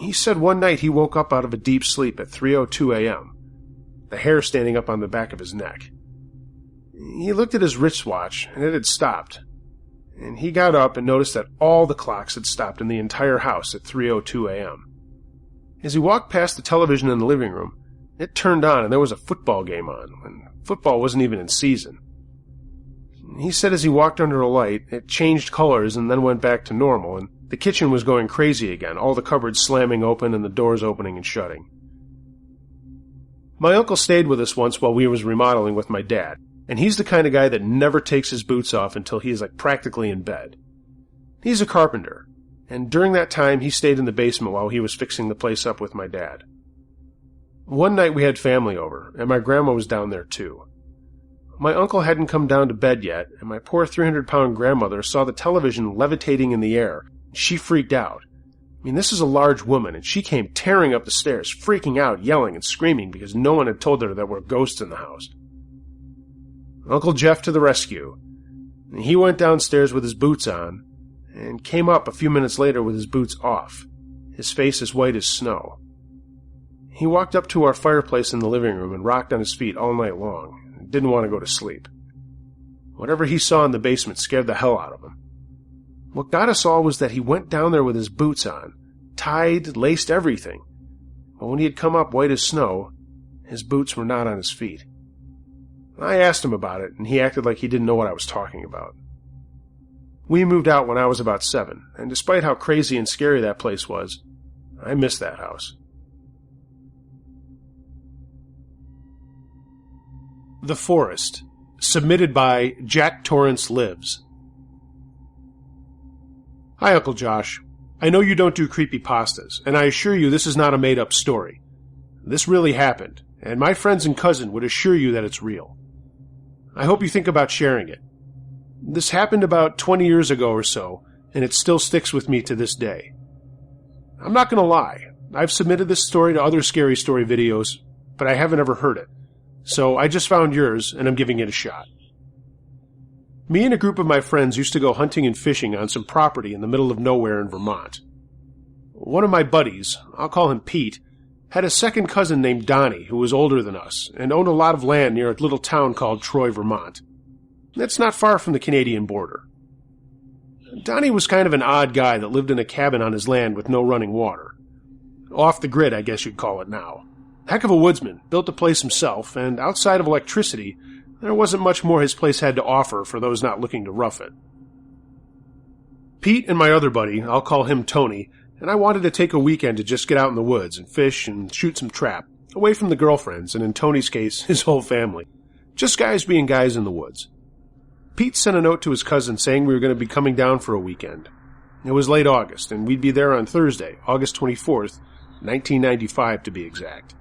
He said one night he woke up out of a deep sleep at 3:02 a.m., the hair standing up on the back of his neck. He looked at his wristwatch, and it had stopped, and he got up and noticed that all the clocks had stopped in the entire house at 3:02 a.m. As he walked past the television in the living room, it turned on and there was a football game on, when football wasn't even in season. He said as he walked under a light, it changed colors and then went back to normal, and the kitchen was going crazy again, all the cupboards slamming open and the doors opening and shutting. My uncle stayed with us once while we was remodeling with my dad, and he's the kind of guy that never takes his boots off until he is practically in bed. He's a carpenter, and during that time he stayed in the basement while he was fixing the place up with my dad. One night we had family over, and my grandma was down there too. My uncle hadn't come down to bed yet, and my poor 300-pound grandmother saw the television levitating in the air. She freaked out. I mean, this is a large woman, and she came tearing up the stairs, freaking out, yelling and screaming because no one had told her that there were ghosts in the house. Uncle Jeff to the rescue. He went downstairs with his boots on, and came up a few minutes later with his boots off, his face as white as snow. He walked up to our fireplace in the living room and rocked on his feet all night long, and didn't want to go to sleep. Whatever he saw in the basement scared the hell out of him. What got us all was that he went down there with his boots on, tied, laced everything. But when he had come up white as snow, his boots were not on his feet. I asked him about it, and he acted like he didn't know what I was talking about. We moved out when I was about 7, and despite how crazy and scary that place was, I missed that house. The Forest, submitted by Jack Torrance Lives. Hi, Uncle Josh. I know you don't do creepypastas, and I assure you this is not a made-up story. This really happened, and my friends and cousin would assure you that it's real. I hope you think about sharing it. This happened about 20 years ago or so, and it still sticks with me to this day. I'm not going to lie, I've submitted this story to other scary story videos, but I haven't ever heard it. So I just found yours, and I'm giving it a shot. Me and a group of my friends used to go hunting and fishing on some property in the middle of nowhere in Vermont. One of my buddies, I'll call him Pete, had a second cousin named Donnie who was older than us and owned a lot of land near a little town called Troy, Vermont. That's not far from the Canadian border. Donnie was kind of an odd guy that lived in a cabin on his land with no running water. Off the grid, I guess you'd call it now. Heck of a woodsman, built the place himself, and outside of electricity, there wasn't much more his place had to offer for those not looking to rough it. Pete and my other buddy, I'll call him Tony, and I wanted to take a weekend to just get out in the woods and fish and shoot some trap, away from the girlfriends, and in Tony's case, his whole family. Just guys being guys in the woods. Pete sent a note to his cousin saying we were going to be coming down for a weekend. It was late August, and we'd be there on Thursday, August 24th, 1995 to be exact.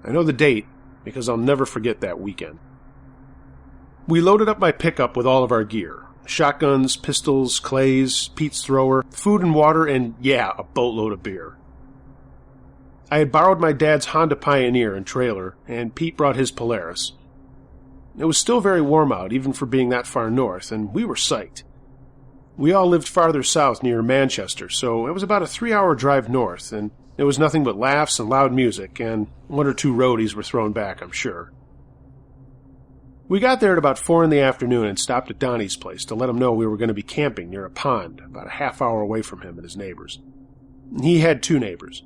I know the date because I'll never forget that weekend. We loaded up my pickup with all of our gear. Shotguns, pistols, clays, Pete's thrower, food and water, and yeah, a boatload of beer. I had borrowed my dad's Honda Pioneer and trailer, and Pete brought his Polaris. It was still very warm out, even for being that far north, and we were psyched. We all lived farther south near Manchester, so it was about a 3-hour drive north, and it was nothing but laughs and loud music, and 1 or 2 roadies were thrown back, I'm sure. We got there at about 4 in the afternoon and stopped at Donnie's place to let him know we were going to be camping near a pond about a half-hour away from him and his neighbors. He had 2 neighbors.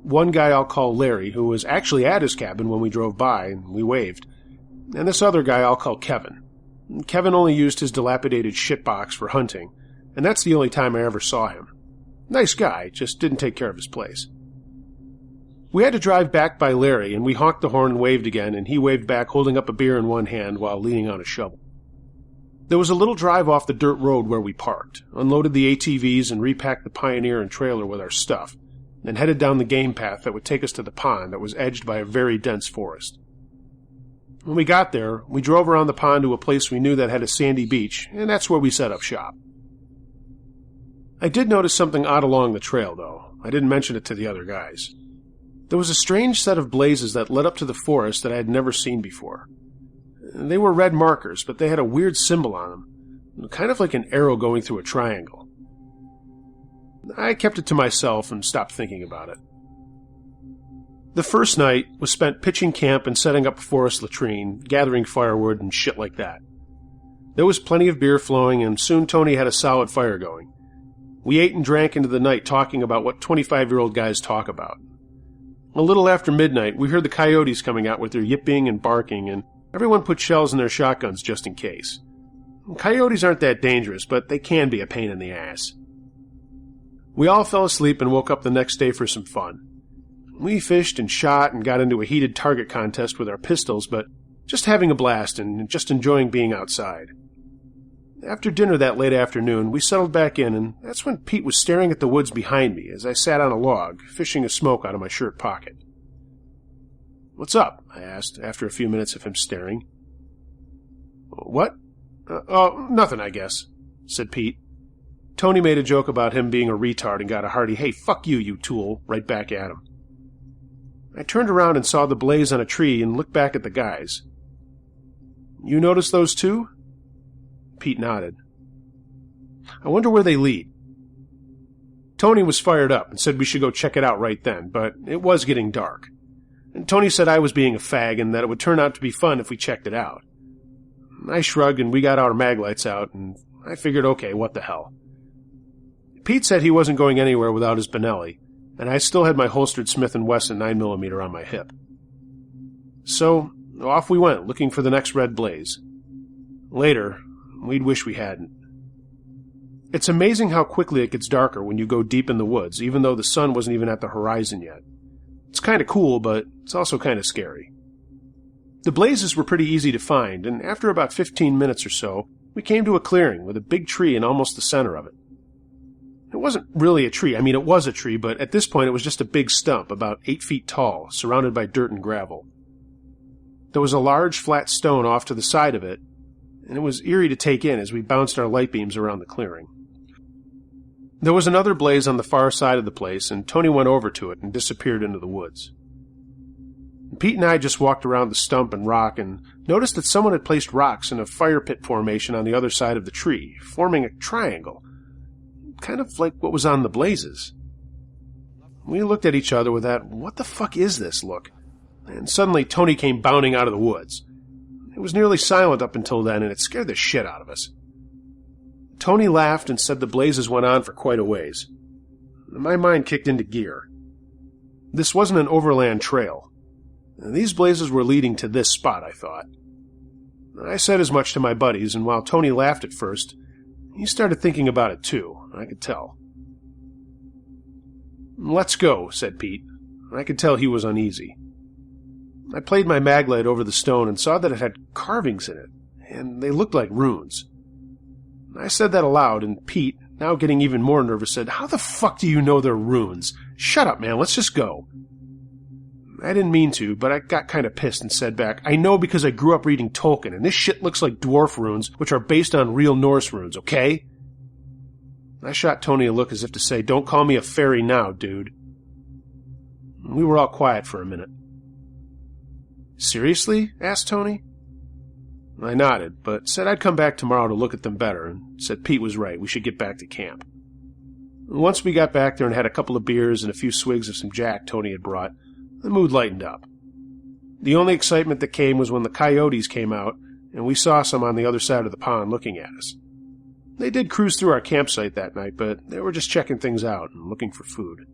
One guy I'll call Larry, who was actually at his cabin when we drove by, and we waved. And this other guy I'll call Kevin. Kevin only used his dilapidated shitbox for hunting, and that's the only time I ever saw him. Nice guy, just didn't take care of his place. We had to drive back by Larry, and we honked the horn and waved again, and he waved back holding up a beer in one hand while leaning on a shovel. There was a little drive off the dirt road where we parked, unloaded the ATVs and repacked the Pioneer and trailer with our stuff, and headed down the game path that would take us to the pond that was edged by a very dense forest. When we got there, we drove around the pond to a place we knew that had a sandy beach, and that's where we set up shop. I did notice something odd along the trail, though. I didn't mention it to the other guys. There was a strange set of blazes that led up to the forest that I had never seen before. They were red markers, but they had a weird symbol on them, kind of like an arrow going through a triangle. I kept it to myself and stopped thinking about it. The first night was spent pitching camp and setting up a forest latrine, gathering firewood and shit like that. There was plenty of beer flowing, and soon Tony had a solid fire going. We ate and drank into the night talking about what 25-year-old guys talk about. A little after midnight, we heard the coyotes coming out with their yipping and barking, and everyone put shells in their shotguns just in case. Coyotes aren't that dangerous, but they can be a pain in the ass. We all fell asleep and woke up the next day for some fun. We fished and shot and got into a heated target contest with our pistols, but just having a blast and just enjoying being outside. After dinner that late afternoon, we settled back in, and that's when Pete was staring at the woods behind me as I sat on a log, fishing a smoke out of my shirt pocket. "What's up?" I asked, after a few minutes of him staring. "What? Oh, nothing, I guess," said Pete. Tony made a joke about him being a retard and got a hearty, "Hey, fuck you, you tool," right back at him. I turned around and saw the blaze on a tree and looked back at the guys. "You noticed those too?" Pete nodded. "I wonder where they lead." Tony was fired up and said we should go check it out right then, but it was getting dark. And Tony said I was being a fag and that it would turn out to be fun if we checked it out. I shrugged and we got our mag lights out, and I figured, okay, what the hell. Pete said he wasn't going anywhere without his Benelli, and I still had my holstered Smith & Wesson 9mm on my hip. So, off we went, looking for the next red blaze. Later, we'd wish we hadn't. It's amazing how quickly it gets darker when you go deep in the woods, even though the sun wasn't even at the horizon yet. It's kind of cool, but it's also kind of scary. The blazes were pretty easy to find, and after about 15 minutes or so, we came to a clearing with a big tree in almost the center of it. It wasn't really a tree. I mean, it was a tree, but at this point it was just a big stump, about 8 feet tall, surrounded by dirt and gravel. There was a large, flat stone off to the side of it, and it was eerie to take in as we bounced our light beams around the clearing. There was another blaze on the far side of the place, and Tony went over to it and disappeared into the woods. Pete and I just walked around the stump and rock and noticed that someone had placed rocks in a fire pit formation on the other side of the tree, forming a triangle, kind of like what was on the blazes. We looked at each other with that, "What the fuck is this?" look, and suddenly Tony came bounding out of the woods. It was nearly silent up until then, and it scared the shit out of us. Tony laughed and said the blazes went on for quite a ways. My mind kicked into gear. This wasn't an overland trail. These blazes were leading to this spot, I thought. I said as much to my buddies, and while Tony laughed at first, he started thinking about it too, I could tell. "Let's go," said Pete. I could tell he was uneasy. I played my maglite over the stone and saw that it had carvings in it, and they looked like runes. I said that aloud, and Pete, now getting even more nervous, said, "How the fuck do you know they're runes? Shut up, man, let's just go." I didn't mean to, but I got kind of pissed and said back, "I know because I grew up reading Tolkien, and this shit looks like dwarf runes, which are based on real Norse runes, okay?" I shot Tony a look as if to say, "Don't call me a fairy now, dude." We were all quiet for a minute. "Seriously?" asked Tony. I nodded, but said I'd come back tomorrow to look at them better, and said Pete was right, we should get back to camp. Once we got back there and had a couple of beers and a few swigs of some Jack Tony had brought, the mood lightened up. The only excitement that came was when the coyotes came out, and we saw some on the other side of the pond looking at us. They did cruise through our campsite that night, but they were just checking things out and looking for food.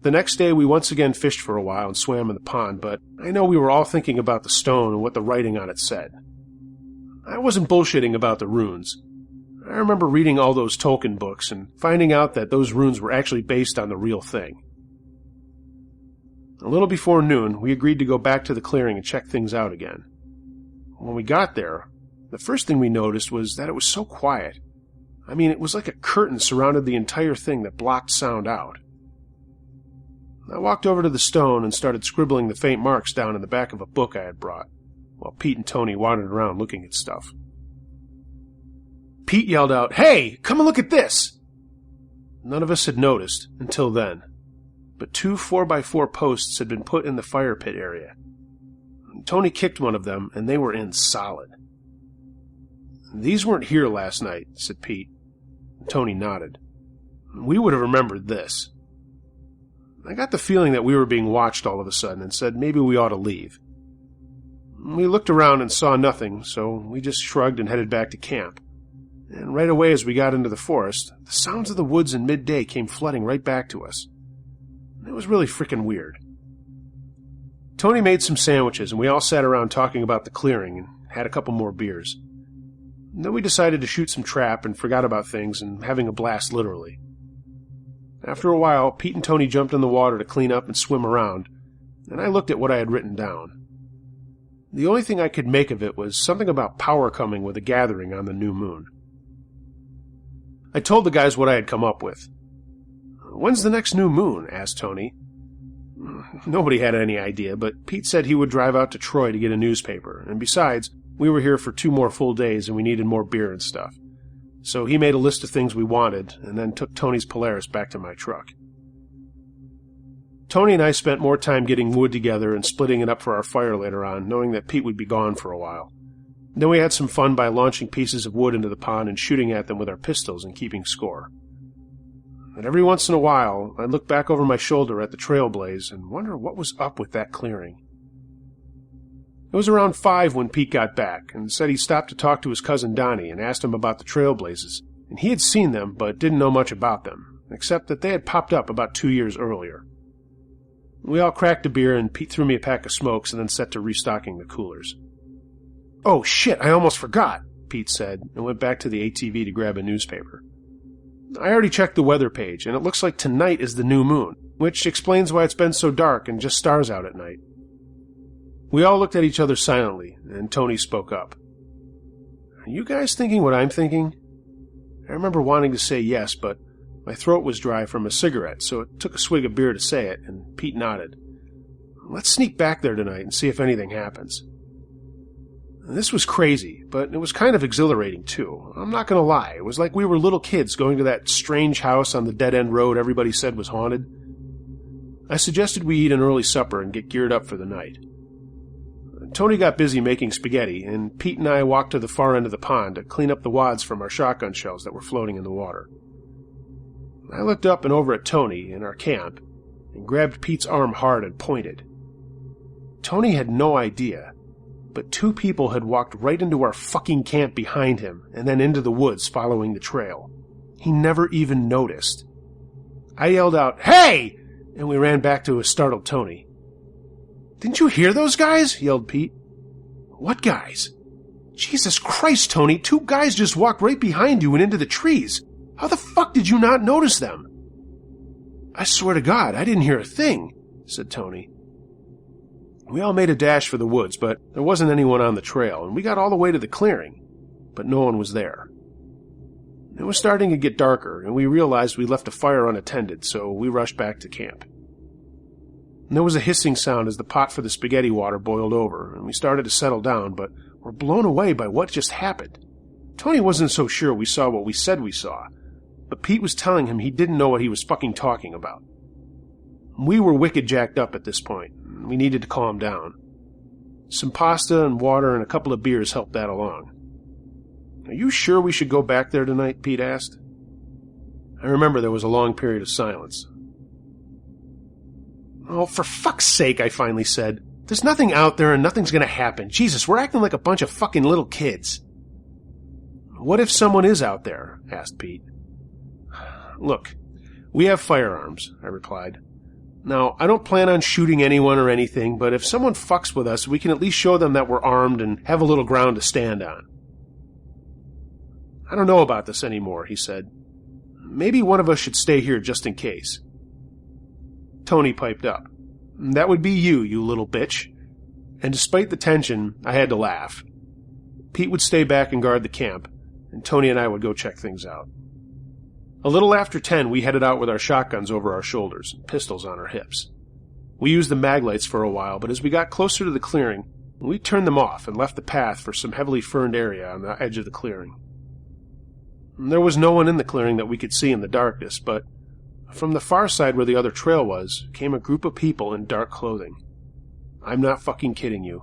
The next day we once again fished for a while and swam in the pond, but I know we were all thinking about the stone and what the writing on it said. I wasn't bullshitting about the runes. I remember reading all those Tolkien books and finding out that those runes were actually based on the real thing. A little before noon, we agreed to go back to the clearing and check things out again. When we got there, the first thing we noticed was that it was so quiet. I mean, it was like a curtain surrounded the entire thing that blocked sound out. I walked over to the stone and started scribbling the faint marks down in the back of a book I had brought, while Pete and Tony wandered around looking at stuff. Pete yelled out, "Hey, come and look at this!" None of us had noticed until then, but 2 4x4 posts had been put in the fire pit area. Tony kicked one of them, and they were in solid. "These weren't here last night," said Pete. Tony nodded. "We would have remembered this." I got the feeling that we were being watched all of a sudden and said maybe we ought to leave. We looked around and saw nothing, so we just shrugged and headed back to camp. And right away as we got into the forest, the sounds of the woods in midday came flooding right back to us. It was really frickin' weird. Tony made some sandwiches, and we all sat around talking about the clearing and had a couple more beers. Then we decided to shoot some trap and forgot about things and having a blast literally. After a while, Pete and Tony jumped in the water to clean up and swim around, and I looked at what I had written down. The only thing I could make of it was something about power coming with a gathering on the new moon. I told the guys what I had come up with. "When's the next new moon?" asked Tony. Nobody had any idea, but Pete said he would drive out to Troy to get a newspaper, and besides, we were here for 2 more full days and we needed more beer and stuff. So he made a list of things we wanted, and then took Tony's Polaris back to my truck. Tony and I spent more time getting wood together and splitting it up for our fire later on, knowing that Pete would be gone for a while. Then we had some fun by launching pieces of wood into the pond and shooting at them with our pistols and keeping score. And every once in a while, I'd look back over my shoulder at the trail blaze and wonder what was up with that clearing. It was around 5 when Pete got back and said he stopped to talk to his cousin Donnie and asked him about the trailblazes, and he had seen them but didn't know much about them, except that they had popped up about 2 years earlier. We all cracked a beer and Pete threw me a pack of smokes and then set to restocking the coolers. "Oh shit, I almost forgot," Pete said, and went back to the ATV to grab a newspaper. "I already checked the weather page, and it looks like tonight is the new moon, which explains why it's been so dark and just stars out at night." We all looked at each other silently, and Tony spoke up. "Are you guys thinking what I'm thinking?" I remember wanting to say yes, but my throat was dry from a cigarette, so it took a swig of beer to say it, and Pete nodded. "Let's sneak back there tonight and see if anything happens." This was crazy, but it was kind of exhilarating, too. I'm not going to lie. It was like we were little kids going to that strange house on the dead-end road everybody said was haunted. I suggested we eat an early supper and get geared up for the night. Tony got busy making spaghetti, and Pete and I walked to the far end of the pond to clean up the wads from our shotgun shells that were floating in the water. I looked up and over at Tony in our camp and grabbed Pete's arm hard and pointed. Tony had no idea, but 2 people had walked right into our fucking camp behind him and then into the woods following the trail. He never even noticed. I yelled out, "Hey!" and we ran back to a startled Tony. "Didn't you hear those guys?" yelled Pete. "What guys?" "Jesus Christ, Tony, 2 guys just walked right behind you and into the trees. How the fuck did you not notice them?" "I swear to God, I didn't hear a thing," said Tony. We all made a dash for the woods, but there wasn't anyone on the trail, and we got all the way to the clearing, but no one was there. It was starting to get darker, and we realized we left a fire unattended, so we rushed back to camp. And there was a hissing sound as the pot for the spaghetti water boiled over, and we started to settle down, but were blown away by what just happened. Tony wasn't so sure we saw what we said we saw, but Pete was telling him he didn't know what he was fucking talking about. We were wicked jacked up at this point. We needed to calm down. Some pasta and water and a couple of beers helped that along. "Are you sure we should go back there tonight?" Pete asked. I remember there was a long period of silence. "Oh, for fuck's sake," I finally said. "There's nothing out there and nothing's gonna happen. Jesus, we're acting like a bunch of fucking little kids." "What if someone is out there?" asked Pete. "Look, we have firearms," I replied. "Now, I don't plan on shooting anyone or anything, but if someone fucks with us, we can at least show them that we're armed and have a little ground to stand on." "I don't know about this anymore," he said. "Maybe one of us should stay here just in case." Tony piped up. "That would be you, you little bitch." And despite the tension, I had to laugh. Pete would stay back and guard the camp, and Tony and I would go check things out. A little after 10, we headed out with our shotguns over our shoulders and pistols on our hips. We used the mag lights for a while, but as we got closer to the clearing, we turned them off and left the path for some heavily ferned area on the edge of the clearing. There was no one in the clearing that we could see in the darkness, but from the far side where the other trail was came a group of people in dark clothing. I'm not fucking kidding you.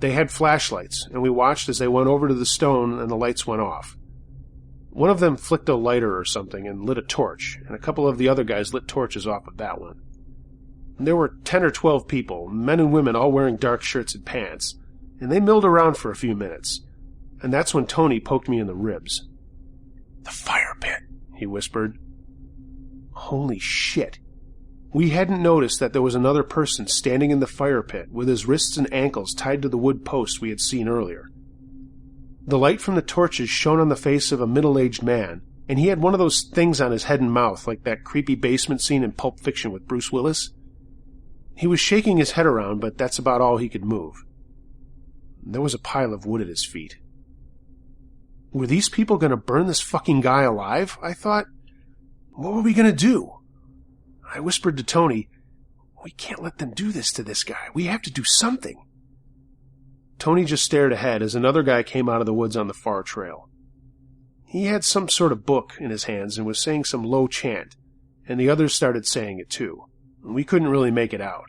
They had flashlights, and we watched as they went over to the stone and the lights went off. One of them flicked a lighter or something and lit a torch, and a couple of the other guys lit torches off of that one. There were 10 or 12 people, men and women all wearing dark shirts and pants, and they milled around for a few minutes, and that's when Tony poked me in the ribs. "The fire pit," he whispered. Holy shit. We hadn't noticed that there was another person standing in the fire pit with his wrists and ankles tied to the wood post we had seen earlier. The light from the torches shone on the face of a middle-aged man, and he had one of those things on his head and mouth like that creepy basement scene in Pulp Fiction with Bruce Willis. He was shaking his head around, but that's about all he could move. There was a pile of wood at his feet. Were these people going to burn this fucking guy alive? I thought. What were we going to do? I whispered to Tony, "We can't let them do this to this guy. We have to do something." Tony just stared ahead as another guy came out of the woods on the far trail. He had some sort of book in his hands and was saying some low chant, and the others started saying it too. We couldn't really make it out.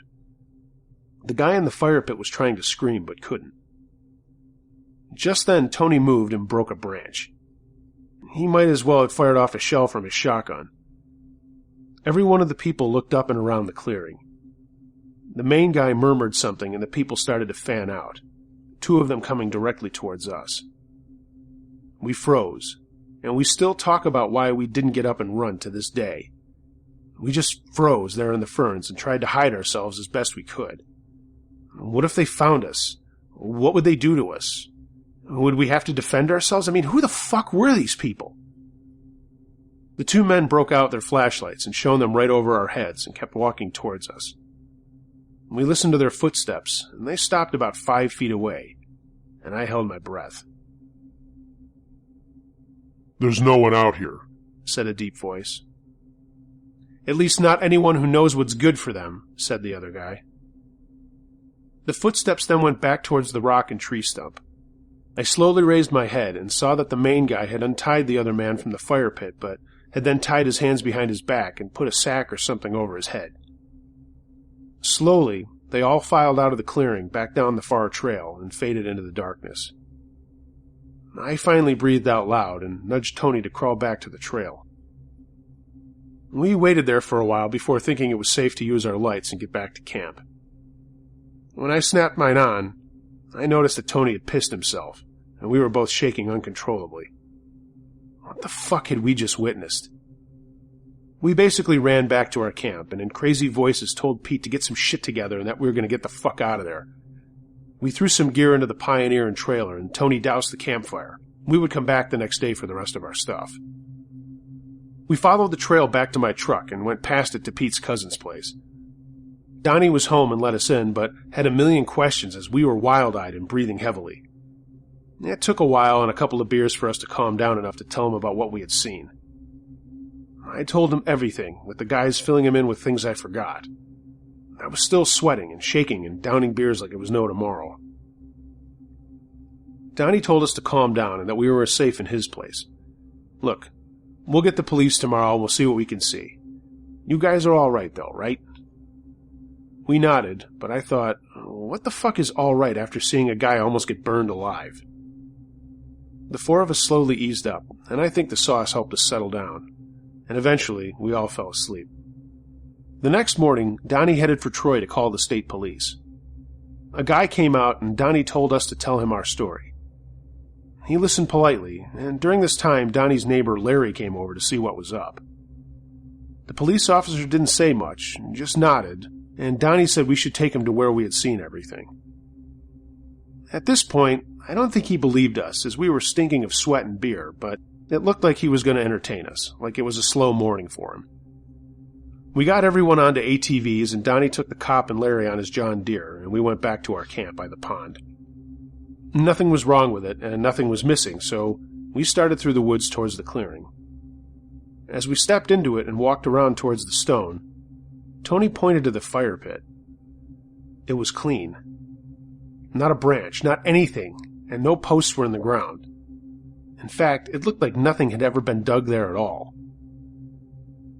The guy in the fire pit was trying to scream but couldn't. Just then, Tony moved and broke a branch. He might as well have fired off a shell from his shotgun. Every one of the people looked up and around the clearing. The main guy murmured something and the people started to fan out, 2 of them coming directly towards us. We froze, and we still talk about why we didn't get up and run to this day. We just froze there in the ferns and tried to hide ourselves as best we could. What if they found us? What would they do to us? Would we have to defend ourselves? I mean, who the fuck were these people? The 2 men broke out their flashlights and shone them right over our heads and kept walking towards us. We listened to their footsteps, and they stopped about 5 feet away, and I held my breath. "There's no one out here," said a deep voice. "At least not anyone who knows what's good for them," said the other guy. The footsteps then went back towards the rock and tree stump. I slowly raised my head and saw that the main guy had untied the other man from the fire pit, but had then tied his hands behind his back and put a sack or something over his head. Slowly, they all filed out of the clearing back down the far trail and faded into the darkness. I finally breathed out loud and nudged Tony to crawl back to the trail. We waited there for a while before thinking it was safe to use our lights and get back to camp. When I snapped mine on, I noticed that Tony had pissed himself, and we were both shaking uncontrollably. What the fuck had we just witnessed? We basically ran back to our camp, and in crazy voices told Pete to get some shit together and that we were going to get the fuck out of there. We threw some gear into the Pioneer and trailer, and Tony doused the campfire. We would come back the next day for the rest of our stuff. We followed the trail back to my truck and went past it to Pete's cousin's place. Donnie was home and let us in, but had a million questions as we were wild-eyed and breathing heavily. It took a while and a couple of beers for us to calm down enough to tell him about what we had seen. I told him everything, with the guys filling him in with things I forgot. I was still sweating and shaking and downing beers like it was no tomorrow. Donnie told us to calm down and that we were safe in his place. Look, we'll get the police tomorrow and we'll see what we can see. You guys are all right, though, right? We nodded, but I thought, what the fuck is all right after seeing a guy almost get burned alive? The four of us slowly eased up, and I think the sauce helped us settle down, and eventually we all fell asleep. The next morning, Donnie headed for Troy to call the state police. A guy came out, and Donnie told us to tell him our story. He listened politely, and during this time, Donnie's neighbor Larry came over to see what was up. The police officer didn't say much, just nodded, and Donnie said we should take him to where we had seen everything. At this point, I don't think he believed us, as we were stinking of sweat and beer, but it looked like he was going to entertain us, like it was a slow morning for him. We got everyone onto ATVs, and Donnie took the cop and Larry on his John Deere, and we went back to our camp by the pond. Nothing was wrong with it, and nothing was missing, so we started through the woods towards the clearing. As we stepped into it and walked around towards the stone, Tony pointed to the fire pit. It was clean. Not a branch, not anything, and no posts were in the ground. In fact, it looked like nothing had ever been dug there at all.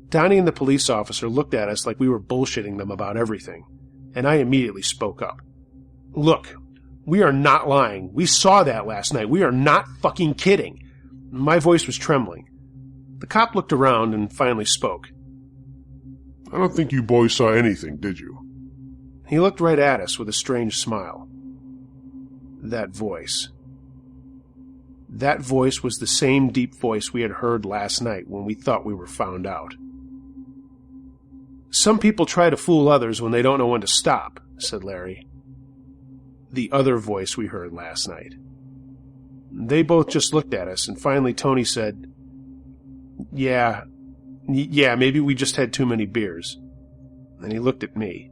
Donnie and the police officer looked at us like we were bullshitting them about everything, and I immediately spoke up. Look, we are not lying. We saw that last night. We are not fucking kidding. My voice was trembling. The cop looked around and finally spoke. I don't think you boys saw anything, did you? He looked right at us with a strange smile. That voice. That voice was the same deep voice we had heard last night when we thought we were found out. Some people try to fool others when they don't know when to stop, said Larry. The other voice we heard last night. They both just looked at us, and finally Tony said, Yeah, maybe we just had too many beers. And he looked at me.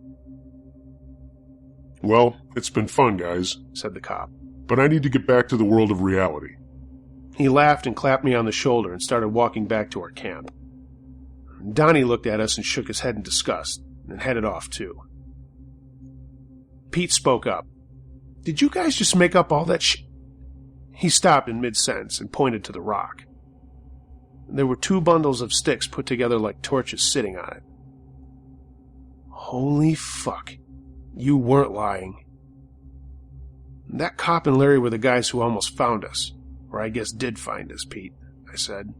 Well, it's been fun, guys, said the cop. But I need to get back to the world of reality. He laughed and clapped me on the shoulder and started walking back to our camp. Donnie looked at us and shook his head in disgust, and headed off too. Pete spoke up. Did you guys just make up all that He stopped in mid-sentence and pointed to the rock. There were 2 bundles of sticks put together like torches sitting on it. Holy fuck. You weren't lying. That cop and Larry were the guys who almost found us. Or I guess did find us, Pete, I said.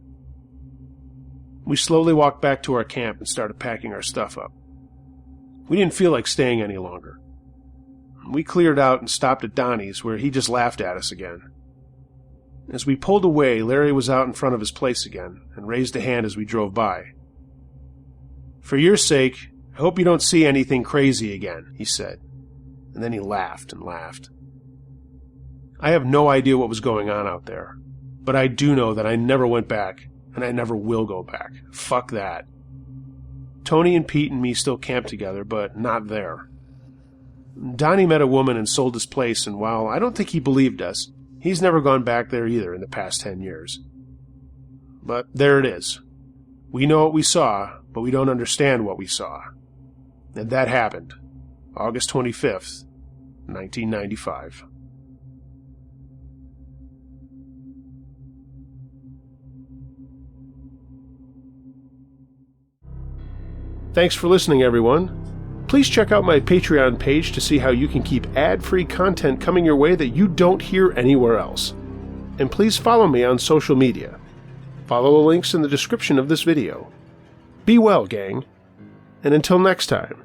We slowly walked back to our camp and started packing our stuff up. We didn't feel like staying any longer. We cleared out and stopped at Donnie's, where he just laughed at us again. As we pulled away, Larry was out in front of his place again and raised a hand as we drove by. For your sake, I hope you don't see anything crazy again, he said. And then he laughed and laughed. I have no idea what was going on out there, but I do know that I never went back, and I never will go back. Fuck that. Tony and Pete and me still camped together, but not there. Donnie met a woman and sold his place, and while I don't think he believed us, he's never gone back there either in the past 10 years. But there it is. We know what we saw, but we don't understand what we saw. And that happened, August 25th, 1995. Thanks for listening, everyone. Please check out my Patreon page to see how you can keep ad-free content coming your way that you don't hear anywhere else. And please follow me on social media. Follow the links in the description of this video. Be well, gang. And until next time,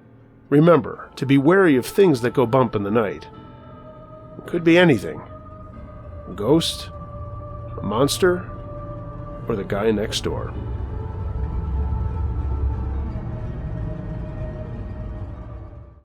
remember to be wary of things that go bump in the night. It could be anything. A ghost, a monster, or the guy next door.